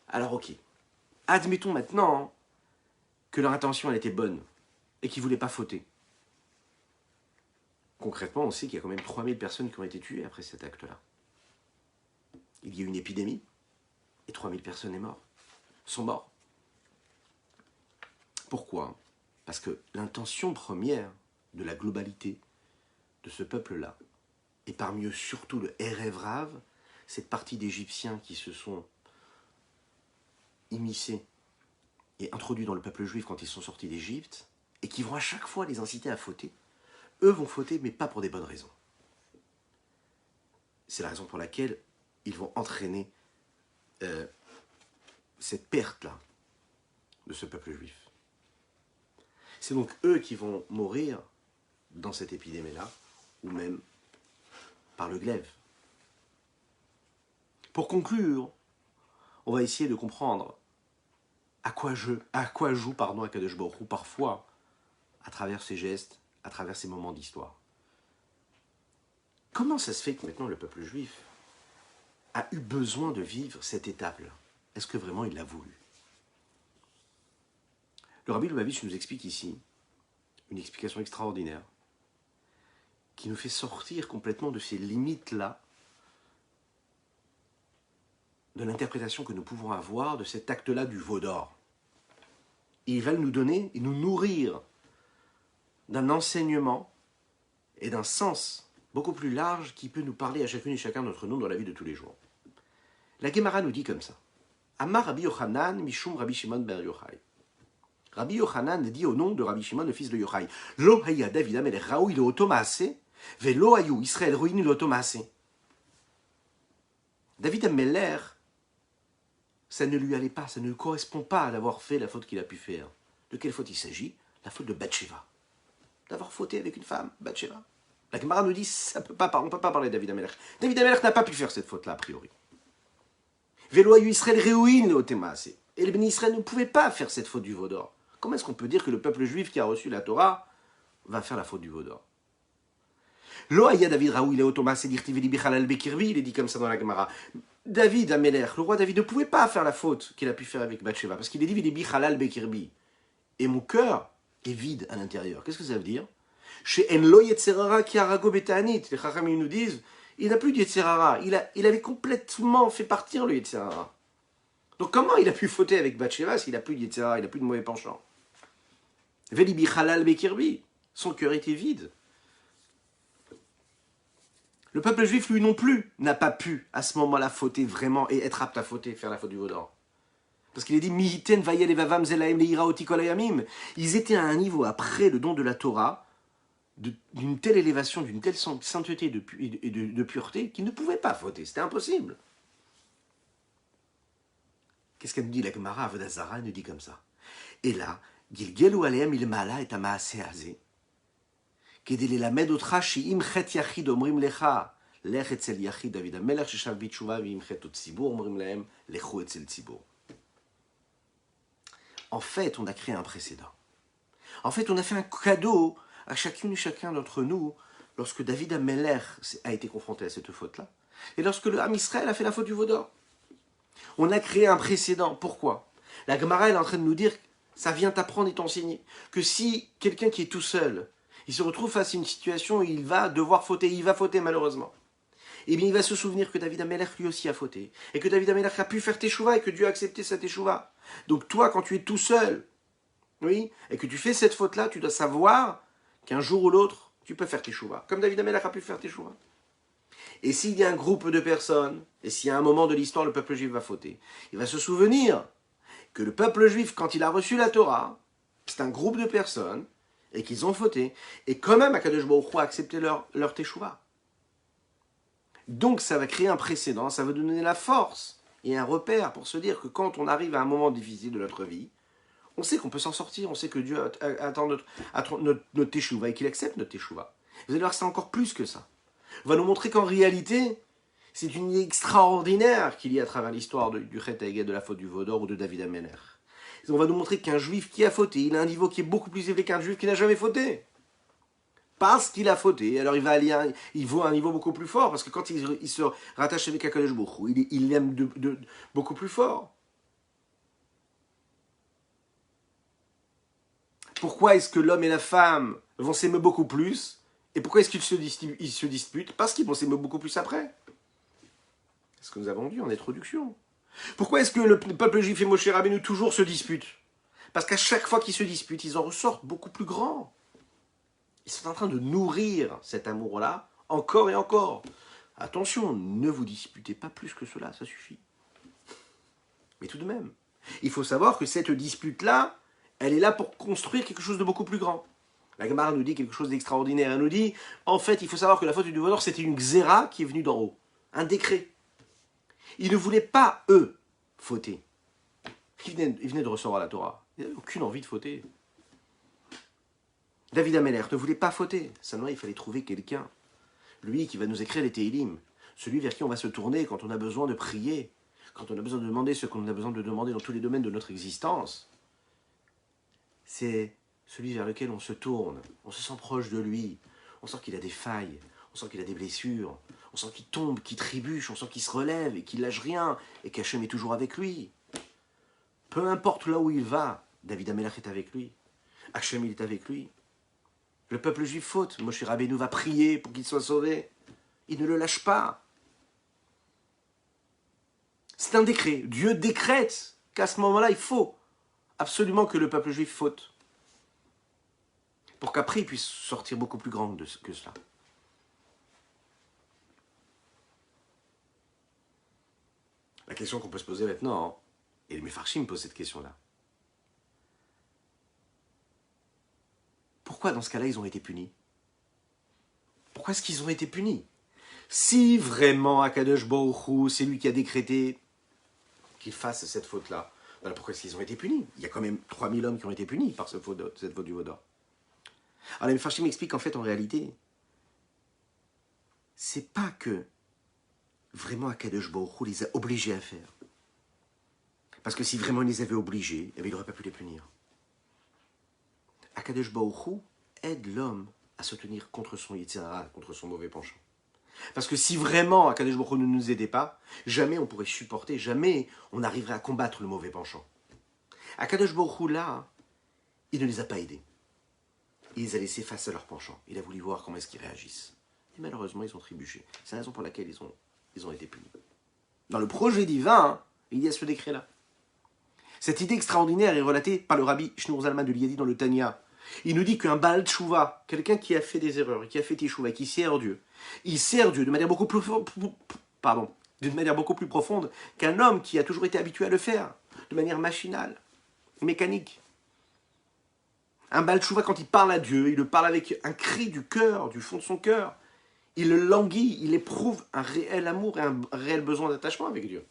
Alors ok, admettons maintenant que leur intention elle était bonne et qu'ils ne voulaient pas fauter. Concrètement, on sait qu'il y a quand même 3000 personnes qui ont été tuées après cet acte-là. Il y a eu une épidémie, et 3000 personnes sont mortes. Pourquoi? Parce que l'intention première de la globalité de ce peuple-là, et parmi eux surtout le Erev Rav, cette partie d'Égyptiens qui se sont immiscés et introduits dans le peuple juif quand ils sont sortis d'Égypte, et qui vont à chaque fois les inciter à fauter, eux vont fauter, mais pas pour des bonnes raisons. C'est la raison pour laquelle ils vont entraîner cette perte-là de ce peuple juif. C'est donc eux qui vont mourir dans cette épidémie-là, ou même par le glaive. Pour conclure, on va essayer de comprendre à quoi joue Akadosh Baruch Hu parfois à travers ses gestes, à travers ces moments d'histoire. Comment ça se fait que maintenant le peuple juif a eu besoin de vivre cette étape-là? Est-ce que vraiment il l'a voulu? Le Rabbi Lubavitch nous explique ici une explication extraordinaire qui nous fait sortir complètement de ces limites-là, de l'interprétation que nous pouvons avoir de cet acte-là du veau d'or. Et il va nous donner et nous nourrir d'un enseignement et d'un sens beaucoup plus large qui peut nous parler à chacune et chacun d'entre nous dans la vie de tous les jours. La Gemara nous dit comme ça. Amar Rabbi Yochanan Mishum Rabbi Shimon ben Yochai. Rabbi Yochanan dit au nom de Rabbi Shimon, le fils de Yochai, Lo haya David amelech raoui le otomaase, ve lo hayu Israël ruini le otomaase. David Amelech, ça ne lui allait pas, ça ne lui correspond pas d'avoir fait la faute qu'il a pu faire. De quelle faute il s'agit? La faute de Bathsheba. D'avoir fauté avec une femme, Bathsheba. La Gemara nous dit, on ne peut pas parler de David Amelech. David Amelech n'a pas pu faire cette faute-là, a priori. Velo hayu Israël ruini le otomaase. Et le béni Israël ne pouvait pas faire cette faute du veau d'or. Comment est-ce qu'on peut dire que le peuple juif qui a reçu la Torah va faire la faute du veau d'or? Lo haya David raoui le otomaase dirtiveli bichalal bekirbi, il est dit comme ça dans la Gemara. David Amelech, le roi David, ne pouvait pas faire la faute qu'il a pu faire avec Bathsheba, parce qu'il est dit vili bichalal bekirbi. Et mon cœur est vide à l'intérieur. Qu'est-ce que ça veut dire? Chez Enlo Yetzerara ki harago betanit, les Chachamim nous disent, il n'a plus de Yetzerara, il avait complètement fait partir le Yetzerara. Donc comment il a pu fauter avec Bathsheba s'il n'a plus de Yetzerara, il n'a plus de mauvais penchant? Veli bichalal bekirbi, son cœur était vide. Le peuple juif, lui non plus, n'a pas pu, à ce moment-là, fauter vraiment et être apte à fauter, faire la faute du veau d'or. Parce qu'il est dit, Mihiten vayel evavam zelaim leiraoti kol hayamim. Ils étaient à un niveau, après le don de la Torah, d'une telle élévation, d'une telle sainteté et de pureté, qu'ils ne pouvaient pas fauter. C'était impossible. Qu'est-ce qu'elle nous dit, la Gemara Avodazara, elle nous dit comme ça. Et là, Gilgelu alehem ilmala et amaase hazeh. כדי ללמד אותך שאם חטא יחיד אומרים לך, לך אצל יחיד דוד המלך ששב בתשובה, ואם חטא ציבור אומרים להם, לכו אצל ציבור. En fait, on a créé un précédent. En fait, on a fait un cadeau à chacune et chacun d'entre nous lorsque David Amelech a été confronté à cette faute-là, et lorsque le Ham Israël a fait la faute du veau d'or. On a créé un précédent. Pourquoi? La Gemara est en train de nous dire, ça vient t'apprendre et t'enseigner, que si quelqu'un qui est tout seul, il se retrouve face à une situation où il va devoir fauter, il va fauter malheureusement. Et bien il va se souvenir que David Amelech lui aussi a fauté, et que David Amelech a pu faire teshuva, et que Dieu a accepté sa teshuva. Donc toi, quand tu es tout seul, oui, et que tu fais cette faute-là, tu dois savoir qu'un jour ou l'autre, tu peux faire teshuva, comme David Amelech a pu faire teshuva. Et s'il y a un groupe de personnes, et s'il y a un moment de l'histoire, le peuple juif va fauter, il va se souvenir que le peuple juif, quand il a reçu la Torah, c'est un groupe de personnes, et qu'ils ont fauté, et quand même Akadosh Baruch Hu a accepté leur teshuva. Donc ça va créer un précédent, ça va donner la force et un repère pour se dire que quand on arrive à un moment difficile de notre vie, on sait qu'on peut s'en sortir, on sait que Dieu attend notre teshuva et qu'il accepte notre teshuva. Vous allez voir, c'est encore plus que ça. On va nous montrer qu'en réalité, c'est une extraordinaire qu'il y a à travers l'histoire du Chet HaEged, de la faute du veau d'or ou de David Amelech. On va nous montrer qu'un juif qui a fauté, il a un niveau qui est beaucoup plus élevé qu'un juif qui n'a jamais fauté. Parce qu'il a fauté, alors il vaut un niveau beaucoup plus fort, parce que quand il se rattache avec Akadosh Baruch Hu, il l'aime beaucoup plus fort. Pourquoi est-ce que l'homme et la femme vont s'aimer beaucoup plus, Et pourquoi est-ce qu'ils se disputent? Parce qu'ils vont s'aimer beaucoup plus après. C'est ce que nous avons dit en introduction. Pourquoi est-ce que le peuple juif et Moshe Rabbeinu toujours se disputent? Parce qu'à chaque fois qu'ils se disputent, ils en ressortent beaucoup plus grands. Ils sont en train de nourrir cet amour-là, encore et encore. Attention, ne vous disputez pas plus que cela, ça suffit. Mais tout de même, il faut savoir que cette dispute-là, elle est là pour construire quelque chose de beaucoup plus grand. La Gemara nous dit quelque chose d'extraordinaire. Elle nous dit, en fait, il faut savoir que la faute du voleur, c'était une xéra qui est venue d'en haut. Un décret. Ils ne voulaient pas, eux, fauter. Ils venaient de recevoir la Torah. Ils n'avaient aucune envie de fauter. David Ameller ne voulait pas fauter. Seulement, il fallait trouver quelqu'un. Lui qui va nous écrire les Téhilim. Celui vers qui on va se tourner quand on a besoin de prier. Quand on a besoin de demander ce qu'on a besoin de demander dans tous les domaines de notre existence. C'est celui vers lequel on se tourne. On se sent proche de lui. On sent qu'il a des failles. On sent qu'il a des blessures. On sent qu'il tombe, qu'il trébuche. On sent qu'il se relève et qu'il lâche rien. Et qu'Hachem est toujours avec lui. Peu importe là où il va, David Ameller est avec lui. Hachem, il est avec lui. Le peuple juif faute. Moshe Rabbeinu va prier pour qu'il soit sauvé. Il ne le lâche pas. C'est un décret. Dieu décrète qu'à ce moment-là, il faut absolument que le peuple juif faute. Pour qu'après, il puisse sortir beaucoup plus grand que cela. La question qu'on peut se poser maintenant, et les Mefarshim posent cette question-là. Pourquoi dans ce cas-là, ils ont été punis? Pourquoi est-ce qu'ils ont été punis? Si vraiment Akadosh Baruch Hu, c'est lui qui a décrété qu'ils fassent cette faute-là, alors pourquoi est-ce qu'ils ont été punis? Il y a quand même 3000 hommes qui ont été punis par cette faute du Vaudor. Alors les Mefarshim expliquent qu'en fait, en réalité, c'est pas que vraiment Akadosh Baruch Hu les a obligés à faire. Parce que si vraiment il les avait obligés, eh bien, il n'aurait pas pu les punir. Akadosh Baruch Hu aide l'homme à se tenir contre son Yetzer Hara, contre son mauvais penchant. Parce que si vraiment Akadosh Baruch Hu ne nous aidait pas, jamais on pourrait supporter, jamais on arriverait à combattre le mauvais penchant. Akadosh Baruch Hu, là, il ne les a pas aidés. Il les a laissés face à leur penchant. Il a voulu voir comment est-ce qu'ils réagissent. Et malheureusement, ils ont trébuché. C'est la raison pour laquelle ils ont été punis. Dans le projet divin, il y a ce décret-là. Cette idée extraordinaire est relatée par le rabbi Shneur Zalman de Liadi dans le Tanya. Il nous dit qu'un Baal Tshuva, quelqu'un qui a fait des erreurs, qui a fait Teshuva, qui sert Dieu, il sert Dieu de manière beaucoup plus, d'une manière beaucoup plus profonde qu'un homme qui a toujours été habitué à le faire, de manière machinale, mécanique. Un Baal Tshuva, quand il parle à Dieu, il le parle avec un cri du cœur, du fond de son cœur. Il le languit, il éprouve un réel amour et un réel besoin d'attachement avec Dieu.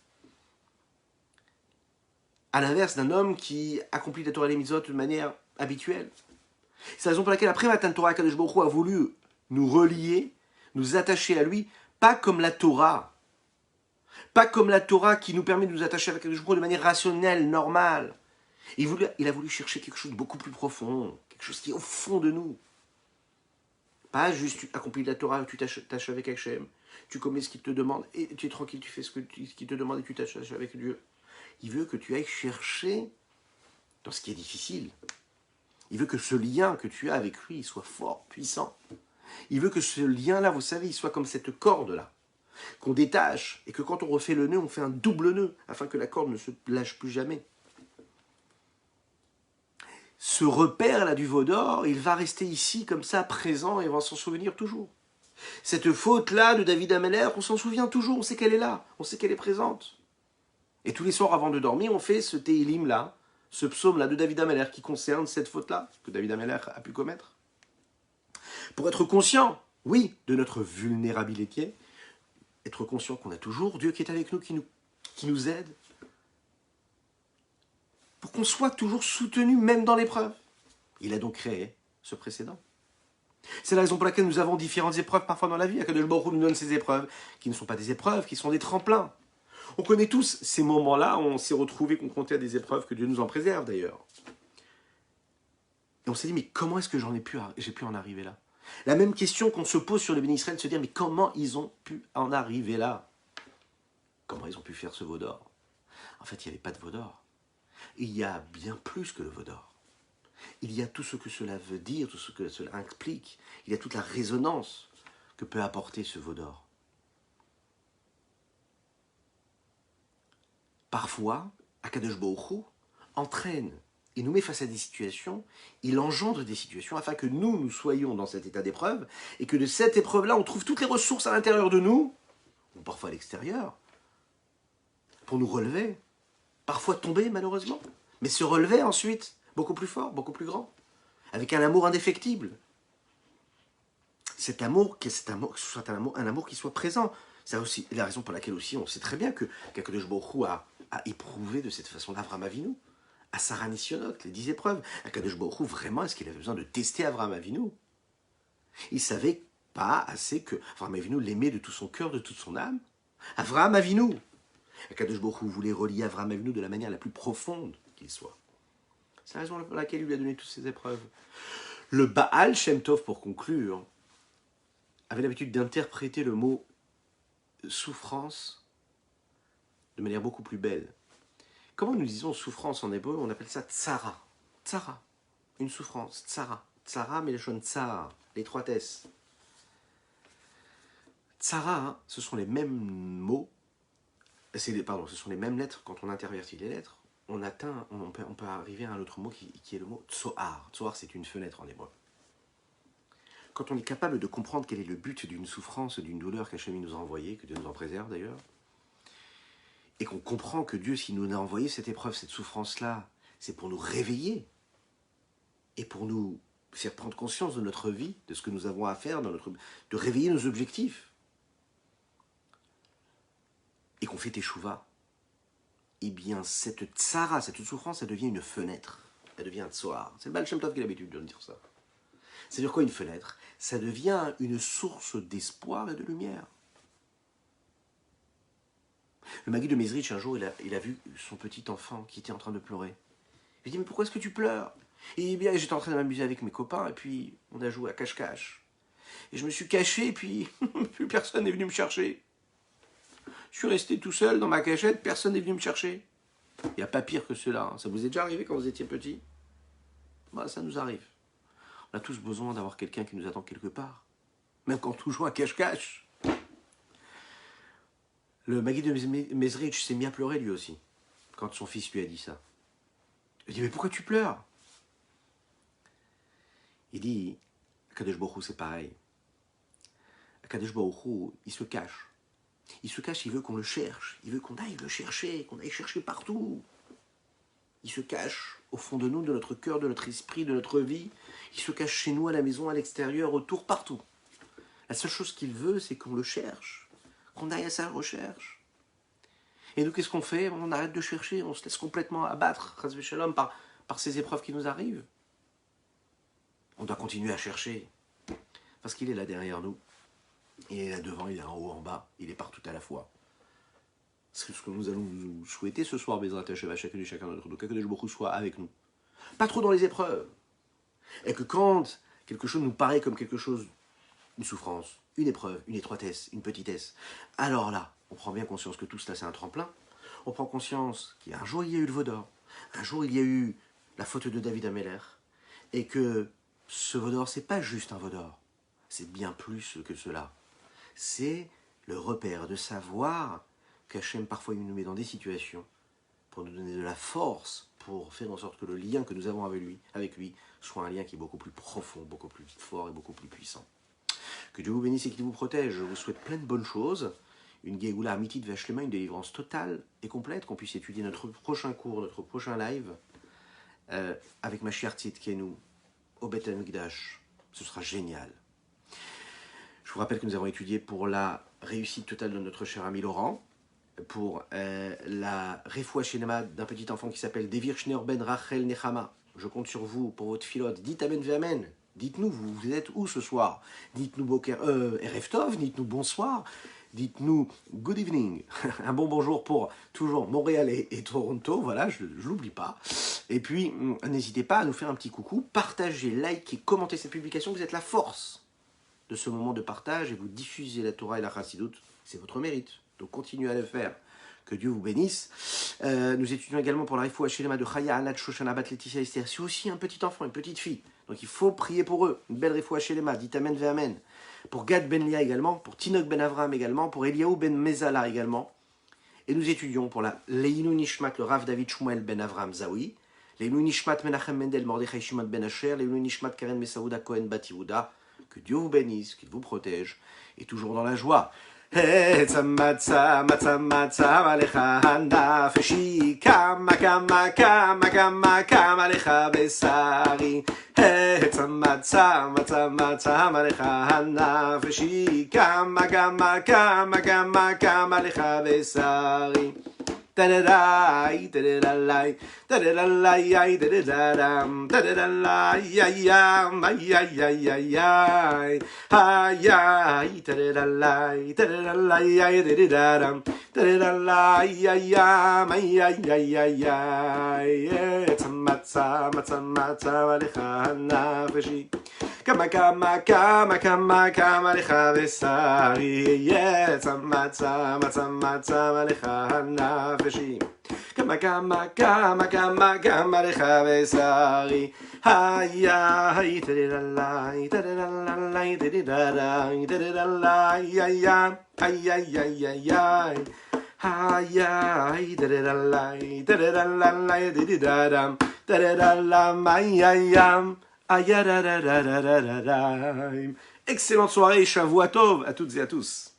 À l'inverse d'un homme qui accomplit la Torah et les mitzvot de manière habituelle. C'est la raison pour laquelle après Matan Torah, Akadosh Baruch Hu a voulu nous relier, nous attacher à lui, pas comme la Torah. Pas comme la Torah qui nous permet de nous attacher à Akadosh Baruch Hu de manière rationnelle, normale. Il a voulu chercher quelque chose de beaucoup plus profond, quelque chose qui est au fond de nous. Pas juste tu accomplis la Torah, tu t'attaches avec Hachem, tu commets ce qu'il te demande, et tu es tranquille, tu fais ce qu'il te demande et tu t'attaches avec Dieu. Il veut que tu ailles chercher dans ce qui est difficile. Il veut que ce lien que tu as avec lui soit fort, puissant. Il veut que ce lien-là, vous savez, il soit comme cette corde-là, qu'on détache, et que quand on refait le nœud, on fait un double nœud, afin que la corde ne se lâche plus jamais. Ce repère-là du veau d'or, il va rester ici, comme ça, présent, et on va s'en souvenir toujours. Cette faute-là de David Ameller, on s'en souvient toujours, on sait qu'elle est là, on sait qu'elle est présente. Et tous les soirs, avant de dormir, on fait ce Téhilim-là, ce psaume-là de David Ameller qui concerne cette faute-là que David Ameller a pu commettre. Pour être conscient, oui, de notre vulnérabilité, être conscient qu'on a toujours Dieu qui est avec nous, qui nous aide, pour qu'on soit toujours soutenu même dans l'épreuve. Il a donc créé ce précédent. C'est la raison pour laquelle nous avons différentes épreuves parfois dans la vie. Akadosh Baruch Hu nous donne ces épreuves qui ne sont pas des épreuves, qui sont des tremplins. On connaît tous ces moments-là où on s'est retrouvé confronté à des épreuves, que Dieu nous en préserve d'ailleurs. Et on s'est dit, mais comment est-ce que j'ai pu en arriver là? La même question qu'on se pose sur les bénis Israël, de se dire, mais comment ils ont pu en arriver là? Comment ils ont pu faire ce veau d'or? En fait, il n'y avait pas de veau d'or. Il y a bien plus que le veau d'or. il y a tout ce que cela veut dire, tout ce que cela implique. Il y a toute la résonance que peut apporter ce veau d'or. Parfois, Akadosh Baruch Hu entraîne et nous met face à des situations, il engendre des situations afin que nous soyons dans cet état d'épreuve et que de cette épreuve-là, on trouve toutes les ressources à l'intérieur de nous, ou parfois à l'extérieur, pour nous relever. Parfois tomber, malheureusement, mais se relever ensuite, beaucoup plus fort, beaucoup plus grand, avec un amour indéfectible. Cet amour, que ce soit un amour qui soit présent. C'est aussi la raison pour laquelle aussi on sait très bien qu'Akadosh Baruch Hu a éprouvé de cette façon Avraham Avinu, à Sarah Nisionot, les 10 épreuves. Akadosh Baruch Hu, vraiment, est-ce qu'il avait besoin de tester Avraham Avinu? Il savait pas assez que Avraham Avinu l'aimait de tout son cœur, de toute son âme. Avraham Avinu, Akadosh Baruch Hu voulait relier Avraham Avinu de la manière la plus profonde qu'il soit. C'est la raison pour laquelle il lui a donné toutes ces épreuves. Le Baal Shem Tov, pour conclure, avait l'habitude d'interpréter le mot souffrance de manière beaucoup plus belle. Comment nous disons souffrance en hébreu? On appelle ça tsara. Tsara, une souffrance, tsara. Tsara, mais le shon tsar, les 3 S. Tsara, hein, ce sont les mêmes mots, ce sont les mêmes lettres. Quand on intervertit les lettres, on peut arriver à un autre mot qui est le mot tsoar. Tsoar, c'est une fenêtre en hébreu. Quand on est capable de comprendre quel est le but d'une souffrance, d'une douleur qu'Hachem nous a envoyée, que Dieu nous en préserve d'ailleurs, et qu'on comprend que Dieu, s'il nous a envoyé cette épreuve, cette souffrance-là, c'est pour nous réveiller et pour nous faire prendre conscience de notre vie, de ce que nous avons à faire, de réveiller nos objectifs, et qu'on fait teshuva, eh bien cette tsara, cette souffrance, elle devient une fenêtre, elle devient un tsoar. C'est le Baal Shem Tov qui a l'habitude de dire ça. C'est-à-dire quoi une fenêtre? Ça devient une source d'espoir et de lumière. Le Maguide de Mezrich, un jour, il a vu son petit enfant qui était en train de pleurer. Il dit, mais pourquoi est-ce que tu pleures? Et bien, j'étais en train de m'amuser avec mes copains, et puis on a joué à cache-cache. Et je me suis caché, et puis plus personne n'est venu me chercher. Je suis resté tout seul dans ma cachette, personne n'est venu me chercher. Il n'y a pas pire que cela. Ça vous est déjà arrivé quand vous étiez petit? Bah, ça nous arrive. On a tous besoin d'avoir quelqu'un qui nous attend quelque part. Même quand on joue à cache-cache. Le Maguide de Mezrich s'est mis à pleurer lui aussi, quand son fils lui a dit ça. Il dit, mais pourquoi tu pleures? Il dit, Akadosh Baruch Hu, c'est pareil. Akadosh Baruch Hu, il se cache. Il se cache, il veut qu'on le cherche. Il veut qu'on aille le chercher, qu'on aille chercher partout. Il se cache au fond de nous, de notre cœur, de notre esprit, de notre vie. Il se cache chez nous, à la maison, à l'extérieur, autour, partout. La seule chose qu'il veut, c'est qu'on le cherche, qu'on aille à sa recherche. Et nous, qu'est-ce qu'on fait? On arrête de chercher, on se laisse complètement abattre, chas v'shalom, par ces épreuves qui nous arrivent. On doit continuer à chercher, parce qu'il est là derrière nous. Il est là devant, il est en haut, en bas, il est partout à la fois. C'est ce que nous allons nous souhaiter ce soir, Bezrat Hashem, à chacun d'entre nous, qu'Akadosh Baruch Hu soit avec nous. Pas trop dans les épreuves. Et que quand quelque chose nous paraît comme quelque chose, une souffrance, une épreuve, une étroitesse, une petitesse, alors là, on prend bien conscience que tout cela c'est un tremplin. On prend conscience qu'un jour il y a eu le veau d'or, un jour il y a eu la faute de David Améler, et que ce veau d'or, c'est pas juste un veau d'or, c'est bien plus que cela. C'est le repère de savoir qu'Hachem parfois il nous met dans des situations pour nous donner de la force, pour faire en sorte que le lien que nous avons avec lui soit un lien qui est beaucoup plus profond, beaucoup plus fort et beaucoup plus puissant. Que Dieu vous bénisse et qu'il vous protège. Je vous souhaite plein de bonnes choses. Une Géoula Amitit Vachlema, une délivrance totale et complète, qu'on puisse étudier notre prochain cours, notre prochain live avec Mashiach Tzidkenu au Beth Amikdash. Ce sera génial. Je vous rappelle que nous avons étudié pour la réussite totale de notre cher ami Laurent, pour la Refoua Shelema d'un petit enfant qui s'appelle Devir Shneor Ben Rachel Nechama. Je compte sur vous pour votre filote. Dites Amen Ve'Amen. Dites-nous, vous êtes où ce soir? Dites-nous Erev Tov, dites-nous bonsoir, dites-nous good evening. Un bon bonjour pour toujours Montréal et Toronto, voilà, je l'oublie pas. Et puis, n'hésitez pas à nous faire un petit coucou, partagez, likez, commentez cette publication, vous êtes la force de ce moment de partage et vous diffusez la Torah et la Chassidut, c'est votre mérite. Donc continuez à le faire. Que Dieu vous bénisse. Nous étudions également pour la Refoua Shelema de Chaya, Anat, Shoshana, Bat, Laetitia, Esther. C'est aussi un petit enfant, une petite fille. Donc il faut prier pour eux. Une belle Refoua Shelema, dites Amen ve Amen. Pour Gad ben Lia également, pour Tinok ben Avram également, pour Eliaou ben Mezala également. Et nous étudions pour la Leinu Nishmat, le Rav David Shmuel ben Avram Zawi, Leinu Nishmat Menachem Mendel Mordechai Shimon ben Asher, Leinu Nishmat Karen Mesaouda Cohen Bat Yehuda. Que Dieu vous bénisse, qu'il vous protège, et toujours dans la joie. Matzah, matzah, matzah, alecha hanafeshi, kama, kama, kama, kama, kama, alecha besari. Matzah, matzah, matzah, alecha hanafeshi, kama, kama, kama, kama, kama, alecha besari. Da-da-da-i, da-da-da-lai, da-da-da-lai, da-da-da-dam, da-da-da-lai, ay-yam, ay-ay-ay-ay-ay, ay-ay, da-da-da-lai, da-da-da-lai, ay-da-da-da-dam, da-da-da-lai, ay-yam, ay-ay-ay-ay-ay, matzah, matzah, matzah, alecha hanafeshi. Kama kama kama kama kama lecha vesari, matzah matzah matzah lecha hanafeshi. Kama kama kama kama kama lecha vesari, hayay tedilalay tedilalay tedilalay tedilalay ayam ayayayayay. Hayay tedilalay tedilalay tedidalam tedidalam ayayam. Excellente soirée, Shavua Tov à toutes et à tous.